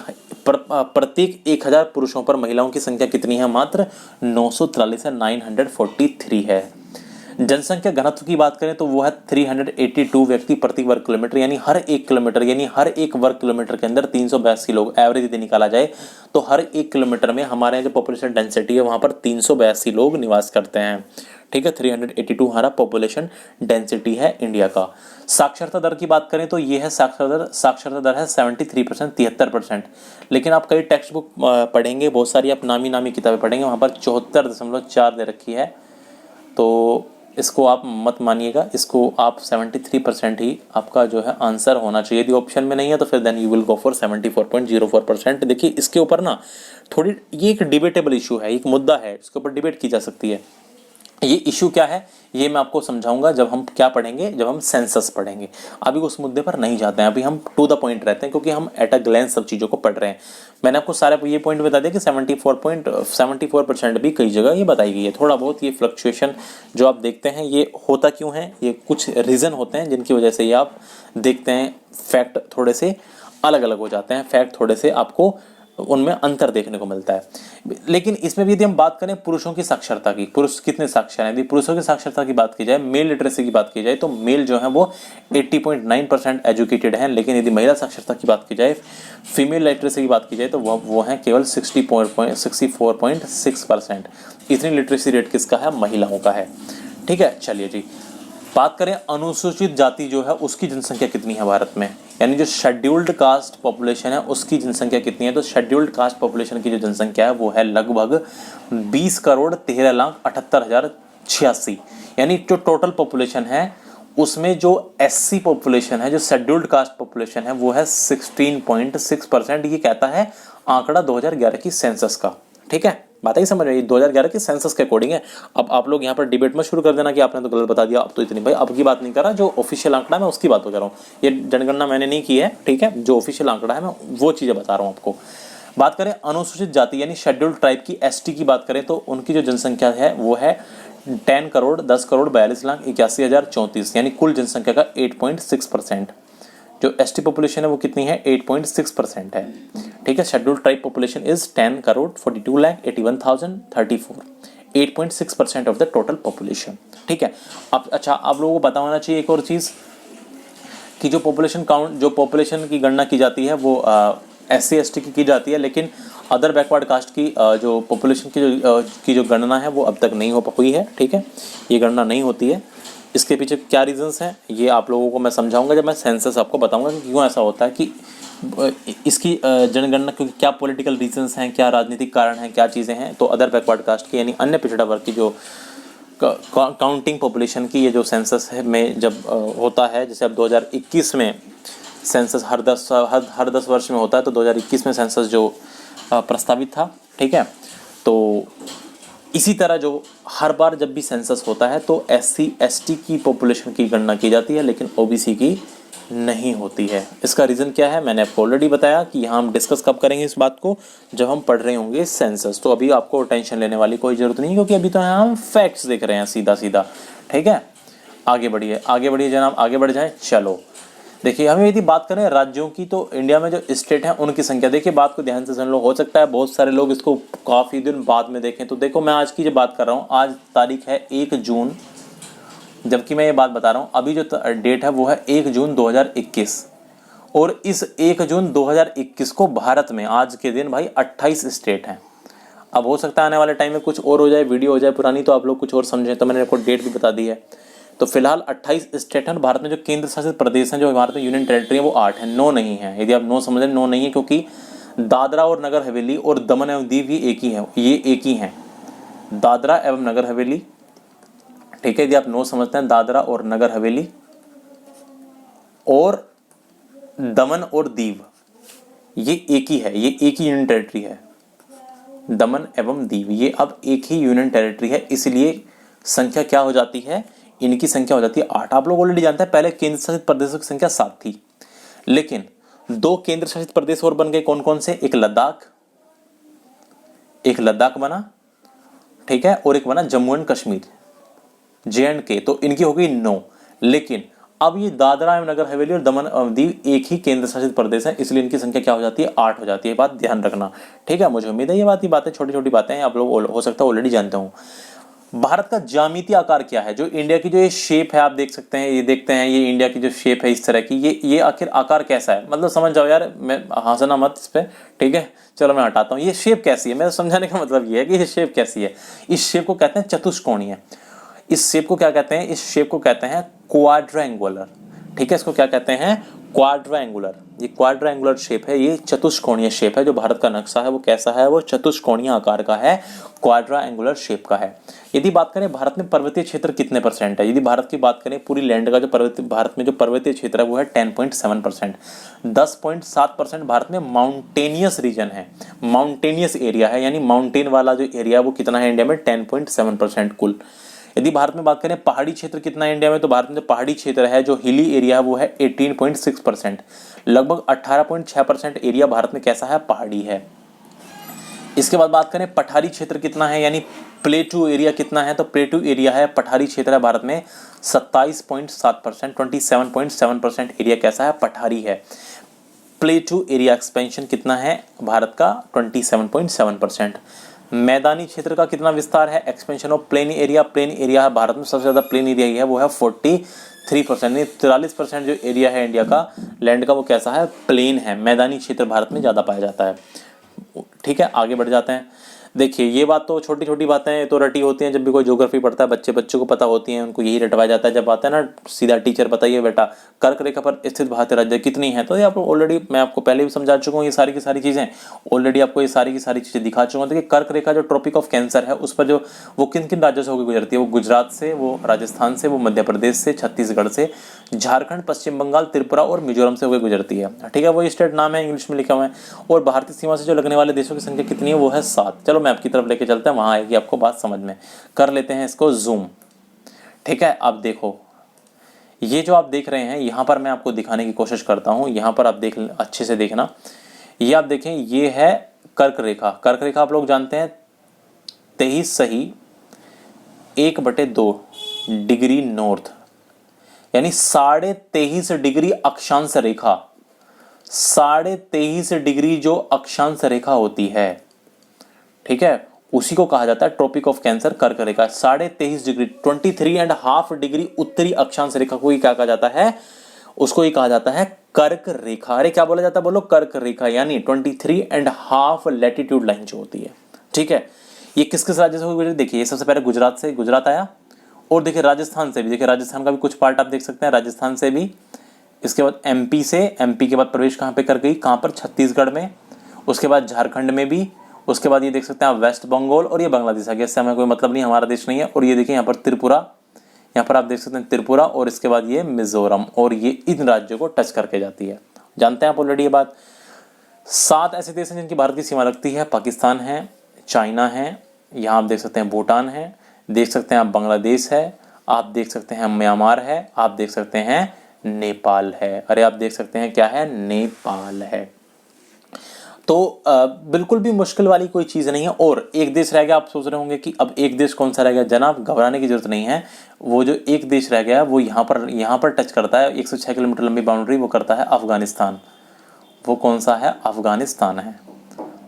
प्रत्येक 1000 पुरुषों पर महिलाओं की संख्या कितनी है? मात्र 943 है, 943 है। जनसंख्या घनत्व की बात करें तो वो है 382 व्यक्ति प्रति वर्ग किलोमीटर, यानी हर एक किलोमीटर, यानी हर एक वर्ग किलोमीटर के अंदर 382 लोग, एवरेज यदि निकाला जाए तो हर एक किलोमीटर में हमारे जो पॉपुलेशन डेंसिटी है वहां पर 382 लोग निवास करते हैं। ठीक है, 382 हमारा पॉपुलेशन डेंसिटी है इंडिया का। साक्षरता दर की बात करें तो ये है साक्षरता दर है 73%, 73%। लेकिन आप कई टेक्स्ट बुक पढ़ेंगे, बहुत सारी आप नामी किताबें पढ़ेंगे, वहाँ पर 74.4 दे रखी है, तो इसको आप मत मानिएगा, इसको आप 73% ही आपका जो है आंसर होना चाहिए। यदि ऑप्शन में नहीं है तो फिर then you will go for 74.04%। देखिए इसके ऊपर ना थोड़ी, ये एक डिबेटेबल इशू है, एक मुद्दा है, इसके ऊपर डिबेट की जा सकती है। ये इशू क्या है ये मैं आपको समझाऊंगा जब हम क्या पढ़ेंगे, जब हम सेंसस पढ़ेंगे। अभी उस मुद्दे पर नहीं जाते हैं, अभी हम टू द पॉइंट रहते हैं, क्योंकि हम एट अ ग्लैंस सब चीज़ों को पढ़ रहे हैं। मैंने आपको सारे ये पॉइंट बता दिया कि 74% भी कई जगह ये बताई गई है। थोड़ा बहुत ये फ्लक्चुएशन जो आप देखते हैं ये होता क्यों है, ये कुछ रीज़न होते हैं जिनकी वजह से ये आप देखते हैं फैक्ट थोड़े से अलग अलग हो जाते हैं, फैक्ट थोड़े से आपको उनमें अंतर देखने को मिलता है। लेकिन इसमें भी यदि हम बात करें पुरुषों की साक्षरता की, पुरुष कितने साक्षर हैं, यदि पुरुषों की साक्षरता की बात की जाए, मेल लिटरेसी की बात की जाए, तो मेल जो है वो 80.9% एजुकेटेड हैं। लेकिन यदि महिला साक्षरता की बात की जाए, फीमेल लिटरेसी की बात की जाए, तो वो हैं केवल 64.6%। इतनी लिटरेसी रेट किसका है? महिलाओं का है। ठीक है, चलिए जी, बात करें अनुसूचित जाति जो है उसकी जनसंख्या कितनी है भारत में, यानी जो शेड्यूल्ड कास्ट पॉपुलेशन है उसकी जनसंख्या कितनी है? तो शेड्यूल्ड कास्ट पॉपुलेशन की जो जनसंख्या है वो है लगभग 20,13,78,086। यानी जो टोटल पॉपुलेशन है उसमें जो एससी पॉपुलेशन है, जो शेड्यूल्ड कास्ट पॉपुलेशन है, वो है 16.6%। ये कहता है आंकड़ा 2011 की सेंसस का। ठीक है, बात ही समझ रही, 2011 के सेंसस के अकॉर्डिंग है। अब आप लोग यहाँ पर डिबेट में शुरू कर देना कि आपने तो गलत बता दिया, अब तो इतनी, भाई अब की बात नहीं कर रहा, जो ऑफिशियल आंकड़ा मैं उसकी बात कर रहा हूँ। ये जनगणना मैंने नहीं की है, ठीक है, जो ऑफिशियल आंकड़ा है मैं वो चीज़ें बता रहा हूँ आपको। बात करें अनुसूचित जाति यानी शेड्यूल्ड ट्राइब की, एसटी की बात करें तो उनकी जो जनसंख्या है वो है 10,10,42,81,034, यानी कुल जनसंख्या का 8.6%। जो एसटी पॉपुलेशन है वो कितनी है? 8.6% है। ठीक है, scheduled tribe population is 10,42,81,034, 8.6% of the total population. ठीक है, अब अच्छा आप लोगों को पता होना चाहिए एक और चीज़ कि जो पॉपुलेशन काउंट, जो पॉपुलेशन की गणना की जाती है वो SC ST की जाती है, लेकिन अदर बैकवर्ड कास्ट की जो पॉपुलेशन की जो गणना है वो अब तक नहीं हो हुई है। ठीक है, ये गणना नहीं होती है। इसके पीछे क्या रीजंस हैं ये आप लोगों को मैं समझाऊंगा जब मैं सेंसस आपको बताऊंगा कि क्यों ऐसा होता है, कि इसकी जनगणना, क्योंकि क्या पॉलिटिकल रीजंस हैं, क्या राजनीतिक कारण हैं, क्या चीज़ें हैं। तो अदर बैकवर्ड कास्ट की यानी अन्य पिछड़ा वर्ग की जो काउंटिंग पॉपुलेशन की ये जो सेंसस है में जब होता है, जैसे अब 2021 में सेंसस हर 10 वर्ष में होता है, तो 2021 में सेंसस जो प्रस्तावित था। ठीक है, तो इसी तरह जो हर बार जब भी सेंसस होता है तो SC ST की पॉपुलेशन की गणना की जाती है, लेकिन OBC की नहीं होती है। इसका रीज़न क्या है मैंने आपको ऑलरेडी बताया कि यहाँ हम डिस्कस कब करेंगे इस बात को, जब हम पढ़ रहे होंगे सेंसस। तो अभी आपको टेंशन लेने वाली कोई ज़रूरत नहीं, क्योंकि अभी तो यहाँ हम फैक्ट्स देख रहे हैं सीधा सीधा। ठीक है, आगे बढ़िए जनाब, आगे बढ़ जाएँ। चलो देखिए, हम यदि बात करें राज्यों की, तो इंडिया में जो स्टेट हैं उनकी संख्या, देखिए बात को ध्यान से सुन लो। हो सकता है बहुत सारे लोग इसको काफ़ी दिन बाद में देखें। तो देखो, मैं आज की जो बात कर रहा हूँ, आज तारीख है 1 जून, जबकि मैं ये बात बता रहा हूँ अभी जो डेट है वो है 1 जून 2021। और इस 1 जून 2021 को भारत में आज के दिन भाई 28 स्टेट हैं। अब हो सकता है आने वाले टाइम में कुछ और हो जाए, वीडियो हो जाए पुरानी, तो आप लोग कुछ और समझें, तो मैंने आपको डेट भी बता दी है। तो फिलहाल 28 स्टेट हैं। भारत में जो केंद्र शासित प्रदेश हैं, जो भारत में यूनियन टेरिटरी है, वो 8 है, 9 नहीं है। यदि आप 9 समझ रहे, 9 नहीं है, क्योंकि दादरा और नगर हवेली और दमन एवं दीव भी एक ही है, ये एक ही हैं, दादरा एवं नगर हवेली। ठीक है, यदि आप 9 समझते हैं, दादरा और नगर हवेली और दमन और दीव, ये एक ही है, ये एक ही यूनियन टेरिटरी है। दमन एवं दीव ये अब एक ही यूनियन टेरिटरी है, इसलिए संख्या क्या हो जाती है, इनकी संख्या हो जाती है 8। आप लोग ऑलरेडी जानते हैं, पहले केंद्र शासित प्रदेशों की संख्या 7 थी, लेकिन 2 केंद्र शासित प्रदेश और बन गए। कौन कौन से? एक लद्दाख बना, ठीक है, और एक बना जम्मू एंड कश्मीर, JNK। तो इनकी हो गई 9। लेकिन अब ये दादरा एवं नगर हवेली और दमन एवं दीव एक ही केंद्र शासित प्रदेश है, इसलिए इनकी संख्या क्या हो जाती है, 8 हो जाती है। बात ध्यान रखना, ठीक है। मुझे उम्मीद है ये बातें छोटी छोटी बातें हैं, आप लोग हो सकता है ऑलरेडी जानते हो। भारत का ज्यामितीय आकार क्या है? जो इंडिया की जो ये शेप है, आप देख सकते हैं, ये देखते हैं, ये इंडिया की जो शेप है इस तरह की, ये आखिर आकार कैसा है? मतलब समझ जाओ यार, मैं हंसना मत इस पे, ठीक है। चलो मैं हटाता हूँ। ये शेप कैसी है, मेरा समझाने का मतलब ये है कि ये शेप कैसी है। इस शेप को कहते हैं चतुष्कोणीय। इस शेप को क्या कहते हैं? इस शेप को कहते हैं क्वाड्रेंगुलर, ठीक है। इसको क्या कहते हैं? क्वाड्रेंगुलर। ये क्वाड्रेंगुलर शेप है, ये चतुष्कोणीय शेप है। जो भारत का नक्शा है वो कैसा है? वो चतुष्कोणीय आकार का है, क्वाड्रेंगुलर शेप का है। यदि बात करें भारत में पर्वतीय क्षेत्र कितने % है, यदि भारत की बात करें पूरी लैंड का, जो भारत में जो पर्वतीय क्षेत्र है वो है 10.7%। 10.7% भारत में माउंटेनियस रीजन है, माउंटेनियस एरिया है, यानी माउंटेन वाला जो एरिया है वो कितना है इंडिया में? 10.7% कुल। यदि भारत में बात करें पहाड़ी क्षेत्र कितना है इंडिया में, तो भारत में जो पहाड़ी क्षेत्र है, जो हिली एरिया है, वो है 18.6%। लगभग 18.6% एरिया भारत में कैसा है? पहाड़ी है। इसके बाद बात करें पठारी क्षेत्र कितना है, यानी प्लेटू एरिया कितना है, तो प्लेटू एरिया है, पठारी क्षेत्र है भारत में 27.7%, 27.7% एरिया कैसा है? पठारी है। प्लेटू एरिया एक्सपेंशन कितना है भारत का? 27.7%। मैदानी क्षेत्र का कितना विस्तार है? Expansion of plain area. Plain area है भारत में सबसे ज्यादा प्लेन एरिया ही है, वो है 43%। 43% जो एरिया है इंडिया का लैंड का, वो कैसा है? प्लेन है। मैदानी क्षेत्र भारत में ज्यादा पाया जाता है, ठीक है। आगे बढ़ जाते हैं। देखिए, ये बात तो छोटी छोटी बातें तो रटी होती हैं, जब भी कोई ज्योग्राफी पढ़ता है बच्चों को पता होती हैं, उनको यही रटवाया जाता है। जब आता है ना सीधा टीचर, बताइए बेटा कर्क रेखा पर स्थित भारतीय राज्य कितनी है, तो ये आप ऑलरेडी, मैं आपको पहले भी समझा चुका हूँ, ये सारी की सारी चीज़ें ऑलरेडी आपको ये सारी की सारी चीज़ें दिखा चुका हूँ। देखिए, कर्क रेखा जो ट्रॉपिक ऑफ कैंसर है, उस पर जो वो किन किन राज्यों से होकर गुजरती है? वो गुजरात से, वो राजस्थान से, वो मध्य प्रदेश से, छत्तीसगढ़ से, झारखंड, पश्चिम बंगाल, त्रिपुरा और मिजोरम से होकर गुजरती है, ठीक है। वो स्टेट नाम है, इंग्लिश में लिखा हुआ है। और भारतीय सीमा से जो लगने वाले देशों की संख्या कितनी है? वो है 7। चलो मैं आपकी तरफ लेके चलते हैं, वहां आएगी आपको बात समझ में। कर लेते हैं इसको जूम, ठीक है। अब देखो, ये जो आप देख रहे हैं, यहां पर मैं आपको दिखाने की कोशिश करता हूं। यहां पर आप देख, अच्छे से देखना। ये आप देखें, ये है कर्क रेखा। कर्क रेखा आप लोग जानते हैं 23 सही 1/2 डिग्री नॉर्थ, यानी 23.5 डिग्री अक्षांश रेखा। 23.5 डिग्री जो अक्षांश रेखा होती है, ठीक है, उसी को कहा जाता है ट्रॉपिक ऑफ कैंसर, कर्क रेखा। 23.5 डिग्री, 23.5 डिग्री उत्तरी अक्षांश रेखा को ही क्या कहा जाता है? उसको ही कहा जाता है कर्क रेखा। अरे क्या बोला जाता है, बोलो, कर्क रेखा, यानी 23.5 लैटिट्यूड लाइन जो होती है। ठीक है, ये किस किस राज्य से हुई, देखिए ये सबसे पहले गुजरात से, गुजरात आया, और देखिए राजस्थान से भी, देखिए राजस्थान का भी कुछ पार्ट आप देख सकते हैं, राजस्थान से भी। इसके बाद एमपी से, एमपी के बाद प्रवेश कहाँ पे कर गई, कहाँ पर, छत्तीसगढ़ में। उसके बाद झारखंड में भी। उसके बाद ये देख सकते हैं आप वेस्ट बंगाल, और ये बांग्लादेश आ गया, इससे हमें कोई मतलब नहीं, हमारा देश नहीं है। और ये देखिए यहाँ पर त्रिपुरा, यहाँ पर आप देख सकते हैं त्रिपुरा, और इसके बाद ये मिजोरम, और ये इन राज्यों को टच करके जाती है। जानते हैं आप ऑलरेडी ये बात। 7 ऐसे देश हैं जिनकी भारत की सीमा लगती है, पाकिस्तान है, चाइना है, यहाँ आप देख सकते हैं भूटान है, देख सकते हैं आप बांग्लादेश है, आप देख सकते हैं म्यांमार है, आप देख सकते हैं नेपाल है। अरे आप देख सकते हैं क्या है, नेपाल है। तो बिल्कुल भी मुश्किल वाली कोई चीज़ नहीं है। और एक देश रह गया, आप सोच रहे होंगे कि अब एक देश कौन सा रह गया, जनाब घबराने की जरूरत नहीं है। वो जो एक देश रह गया है वो यहाँ पर टच करता है, 106 किलोमीटर लंबी बाउंड्री, वो करता है अफगानिस्तान। वो कौन सा है, अफगानिस्तान है।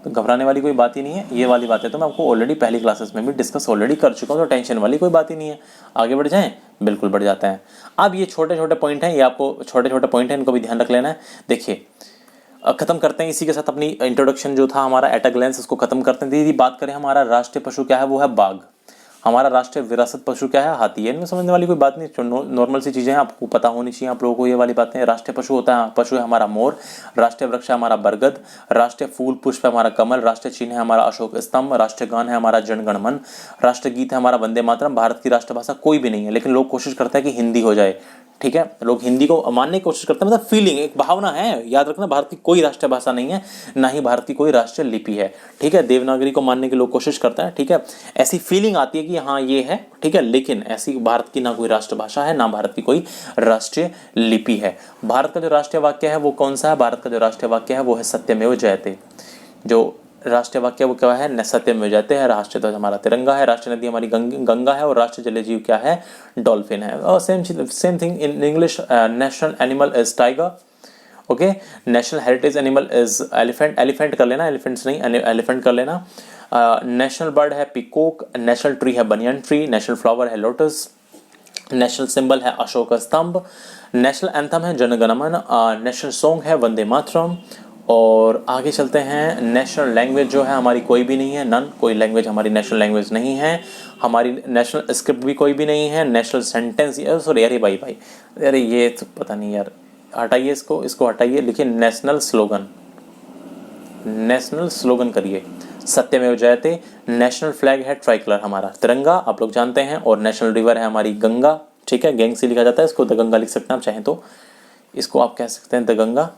तो घबराने वाली कोई बात ही नहीं है। ये वाली बातें तो मैं आपको ऑलरेडी पहली क्लासेस में भी डिस्कस ऑलरेडी कर चुका हूँ, तो टेंशन वाली कोई बात ही नहीं है। आगे बढ़ जाएं, बिल्कुल बढ़ जाते हैं। अब ये छोटे छोटे पॉइंट हैं, ये आपको छोटे छोटे पॉइंट हैं, इनको भी ध्यान रख लेना है। देखिए खत्म करते हैं इसी के साथ अपनी इंट्रोडक्शन जो था हमारा एट अ ग्लैंस, उसको खत्म करते हैं। दीदी बात करें हमारा राष्ट्रीय पशु क्या है, वो है बाघ। हमारा राष्ट्रीय विरासत पशु क्या है, हाथी है। इनमें समझने वाली कोई बात नहीं, नॉर्मल सी चीजें हैं, आपको पता होनी चाहिए आप लोगों को ये वाली बातें। राष्ट्रीय पशु होता है, पशु है हमारा मोर, राष्ट्रीय वृक्ष है हमारा बरगद, राष्ट्रीय फूल पुष्प है हमारा कमल, राष्ट्रीय चिन्ह है हमारा अशोक स्तंभ, राष्ट्रीय गान है हमारा जन गण मन, राष्ट्रीय गीत है हमारा वंदे मातरम। भारत की राष्ट्रभाषा कोई भी नहीं है, लेकिन लोग कोशिश करते हैं कि हिंदी हो जाए। ठीक है, लोग हिंदी को मानने की कोशिश करते हैं, मतलब फीलिंग, एक भावना है। याद रखना, भारत की कोई राष्ट्रीय भाषा नहीं है, ना ही भारत की कोई राष्ट्रीय लिपि है। ठीक है, देवनागरी को मानने की लोग कोशिश करते हैं। ठीक है, ऐसी फीलिंग आती है कि हाँ ये है, ठीक है, लेकिन ऐसी भारत की ना कोई राष्ट्रभाषा है, ना भारत की कोई राष्ट्रीय लिपि है। भारत का जो राष्ट्रीय वाक्य है वो कौन सा है, भारत का जो राष्ट्रीय वाक्य है वो है सत्यमेव जयते। जो राष्ट्रीय वाक्य वो क्या है, न सत्यमेव जयते है। राष्ट्रीय ध्वज हमारा तिरंगा है, राष्ट्रीय नदी हमारी गंगा है, और राष्ट्रीय जलीय जीव क्या है, डॉल्फिन है। और same thing in English, national animal is tiger. Okay, national heritage animal is elephant. Elephant कर लेना, एलिफेंट्स नहीं, एलिफेंट कर लेना। नेशनल बर्ड है पिकॉक, नेशनल ट्री है बनियन ट्री, नेशनल फ्लावर है लोटस, नेशनल सिंबल है अशोक स्तंभ, नेशनल एंथम है जन गण मन, नेशनल सॉन्ग है वंदे मातरम। और आगे चलते हैं, नेशनल लैंग्वेज जो है हमारी कोई भी नहीं है, नन, कोई लैंग्वेज हमारी नेशनल लैंग्वेज नहीं है। हमारी नेशनल स्क्रिप्ट भी कोई भी नहीं है। नेशनल सेंटेंस, सॉरी अरे भाई, अरे ये तो पता नहीं यार, हटाइए इसको हटाइए, लिखिए नेशनल स्लोगन, नेशनल स्लोगन करिए, सत्यमेव जयते। नेशनल फ्लैग है ट्राइकलर हमारा तिरंगा, आप लोग जानते हैं। और नेशनल रिवर है हमारी गंगा। ठीक है, गैंग से लिखा जाता है इसको, द गंगा लिख सकते हैं आप चाहें तो, इसको आप कह सकते हैं द गंगा।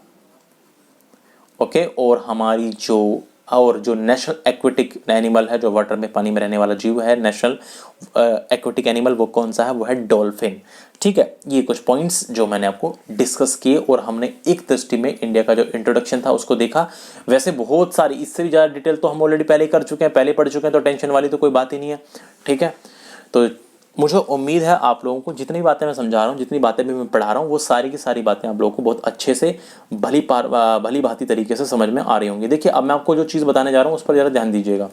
ओके, और हमारी जो नेशनल एक्वेटिक एनिमल है, जो वाटर में, पानी में रहने वाला जीव है, नेशनल एक्वेटिक एनिमल, वो कौन सा है, वो है डॉल्फिन। ठीक है, ये कुछ पॉइंट्स जो मैंने आपको डिस्कस किए, और हमने एक दृष्टि में इंडिया का जो इंट्रोडक्शन था उसको देखा। वैसे बहुत सारी, इससे भी ज़्यादा डिटेल तो हम ऑलरेडी पहले कर चुके हैं, पहले पढ़ चुके हैं, तो टेंशन वाली तो कोई बात ही नहीं है। ठीक है, तो मुझे उम्मीद है आप लोगों को जितनी बातें मैं समझा रहा हूँ, जितनी बातें भी मैं पढ़ा रहा हूँ, वो सारी की सारी बातें आप लोगों को बहुत अच्छे से भली भांति तरीके से समझ में आ रही होंगी। देखिए अब मैं आपको जो चीज़ बताने जा रहा हूँ उस पर ज़रा ध्यान दीजिएगा।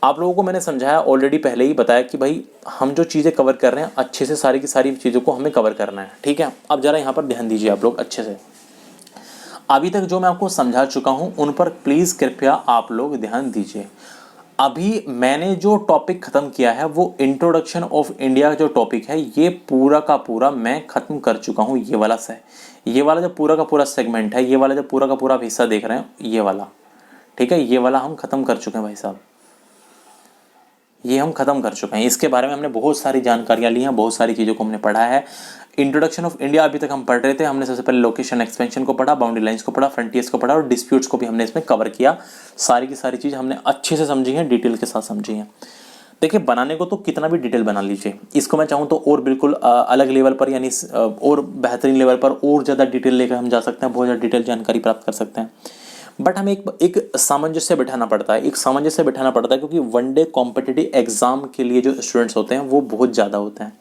आप लोगों को मैंने समझाया, ऑलरेडी पहले ही बताया कि भाई हम जो चीज़ें कवर कर रहे हैं अच्छे से सारी की सारी चीज़ों को हमें कवर करना है। ठीक है, अब ज़रा यहाँ पर ध्यान दीजिए आप लोग अच्छे से। अभी तक जो मैं आपको समझा चुका हूँ उन पर प्लीज़ कृपया आप लोग ध्यान दीजिए। अभी मैंने जो टॉपिक खत्म किया है वो इंट्रोडक्शन ऑफ इंडिया जो टॉपिक है, ये पूरा का पूरा मैं खत्म कर चुका हूँ। ये वाला जो पूरा का पूरा सेगमेंट है, ये वाला जो पूरा का पूरा हिस्सा देख रहे हैं, ये वाला, ठीक है, ये वाला हम खत्म कर चुके हैं भाई साहब, ये हम खत्म कर चुके हैं। इसके बारे में हमने बहुत सारी जानकारियां ली हैं, बहुत सारी चीज़ों को हमने पढ़ा है। इंट्रोडक्शन ऑफ इंडिया अभी तक हम पढ़ रहे थे। हमने सबसे पहले लोकेशन एक्सपेंशन को पढ़ा, बाउंड्री लाइंस को पढ़ा, फ्रंटियर्स को पढ़ा, और डिस्प्यूट्स को भी हमने इसमें कवर किया। सारी की सारी चीज़ हमने अच्छे से समझी हैं, डिटेल के साथ समझी हैं। देखिए बनाने को तो कितना भी डिटेल बना लीजिए, इसको मैं चाहूँ तो और बिल्कुल अलग लेवल पर, यानी और बेहतरीन लेवल पर और ज़्यादा डिटेल लेकर हम जा सकते हैं, बहुत ज़्यादा डिटेल जानकारी प्राप्त कर सकते हैं। बट हमें एक सामंजस्य बिठाना पड़ता है, क्योंकि वनडे कॉम्पिटिटिव एग्जाम के लिए जो स्टूडेंट्स होते हैं वो बहुत ज़्यादा होते हैं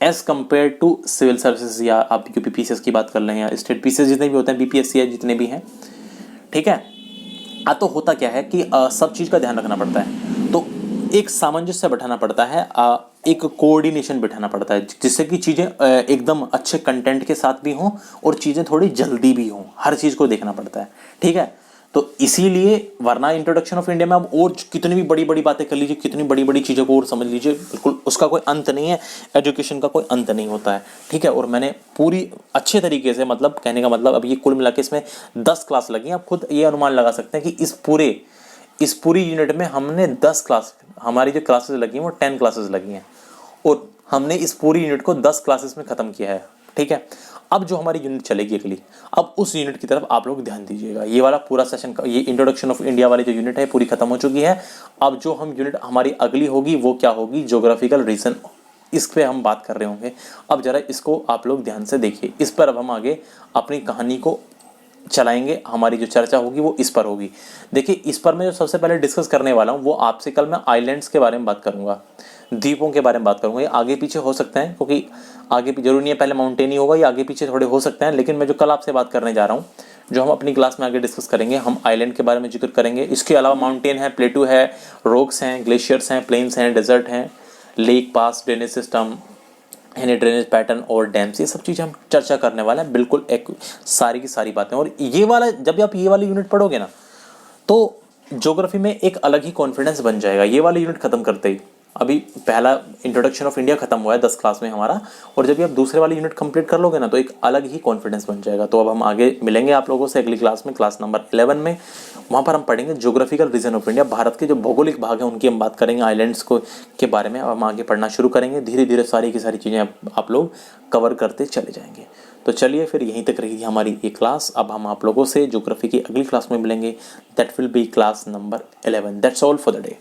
as compare to civil services, या आप यूपीपीसीएस की बात कर लें या स्टेट पीसीएस जितने भी होते हैं, बीपीएससी है जितने भी हैं। ठीक है, तो होता क्या है कि सब चीज़ का ध्यान रखना पड़ता है। तो एक सामंजस्य बैठाना पड़ता है, एक कोऑर्डिनेशन बैठाना पड़ता है, जिससे कि चीज़ें एकदम अच्छे कंटेंट के साथ भी हों और चीज़ें थोड़ी जल्दी भी हों, हर चीज़ को देखना पड़ता है, ठीक है। तो इसीलिए वरना इंट्रोडक्शन ऑफ इंडिया में आप और कितनी भी बड़ी बड़ी बातें कर लीजिए, कितनी बड़ी बड़ी चीज़ों को और समझ लीजिए, बिल्कुल उसका कोई अंत नहीं है, एजुकेशन का कोई अंत नहीं होता है, ठीक है। और मैंने पूरी अच्छे तरीके से, मतलब कहने का मतलब अब ये कुल मिला के इसमें 10 क्लास लगी हैं। आप खुद ये अनुमान लगा सकते हैं कि इस पूरी यूनिट में हमने 10 क्लास, हमारी जो क्लासेस लगी हैं वो 10 क्लासेस लगी हैं और हमने इस पूरी यूनिट को 10 क्लासेस में ख़त्म किया है, ठीक है। अब जो हमारी यूनिट चलेगी अगली, अब उस यूनिट की तरफ आप लोग ध्यान दीजिएगा। ये वाला पूरा सेशन का, ये इंट्रोडक्शन ऑफ इंडिया वाली जो यूनिट है पूरी खत्म हो चुकी है। अब जो हम यूनिट हमारी अगली होगी वो क्या होगी, ज्योग्राफिकल रीजन, इस पे हम बात कर रहे होंगे। अब जरा इसको आप लोग ध्यान से देखिए, इस पर अब हम आगे अपनी कहानी को चलाएंगे, हमारी जो चर्चा होगी वो इस पर होगी। देखिए इस पर मैं जो सबसे पहले डिस्कस करने वाला हूँ वो आपसे कल मैं आइलैंड्स के बारे में बात करूँगा, द्वीपों के बारे में बात करूँगा। ये आगे पीछे हो सकते हैं, क्योंकि आगे जरूरी नहीं है पहले माउंटेन ही होगा, ये आगे पीछे थोड़े हो सकते हैं, लेकिन मैं जो कल आपसे बात करने जा रहा हूँ, जो हम अपनी क्लास में आगे डिस्कस करेंगे, हम आइलैंड के बारे में जिक्र करेंगे। इसके अलावा माउंटेन है, प्लेटू है, रॉक्स हैं, ग्लेशियर्स हैं, प्लेन्स हैं, डेजर्ट हैं, लेक, पास, ड्रेनेज सिस्टम, यानी ड्रेनेज पैटर्न और डैम्स, ये सब चीज़ें हम चर्चा करने वाले हैं, बिल्कुल एक सारी की सारी बातें। और ये वाला जब आप ये वाली यूनिट पढ़ोगे ना तो ज्योग्राफी में एक अलग ही कॉन्फिडेंस बन जाएगा। ये वाली यूनिट खत्म करते ही, अभी पहला इंट्रोडक्शन ऑफ इंडिया खत्म हुआ है 10 क्लास में हमारा, और जब भी आप दूसरे वाली यूनिट कंप्लीट कर लोगे ना तो एक अलग ही कॉन्फिडेंस बन जाएगा। तो अब हम आगे मिलेंगे आप लोगों से अगली क्लास में, क्लास नंबर 11 में। वहाँ पर हम पढ़ेंगे geographical region of India, Bharat के जो भौगोलिक भाग हैं उनकी हम बात करेंगे, आइलैंड्स को के बारे में अब हम आगे पढ़ना शुरू करेंगे। धीरे धीरे सारी की सारी चीज़ें आप लोग कवर करते चले जाएंगे। तो चलिए फिर यहीं तक रही हमारी ये क्लास। अब हम आप लोगों से ज्योग्राफी की अगली क्लास में मिलेंगे, that will be class number 11। That's all for the day.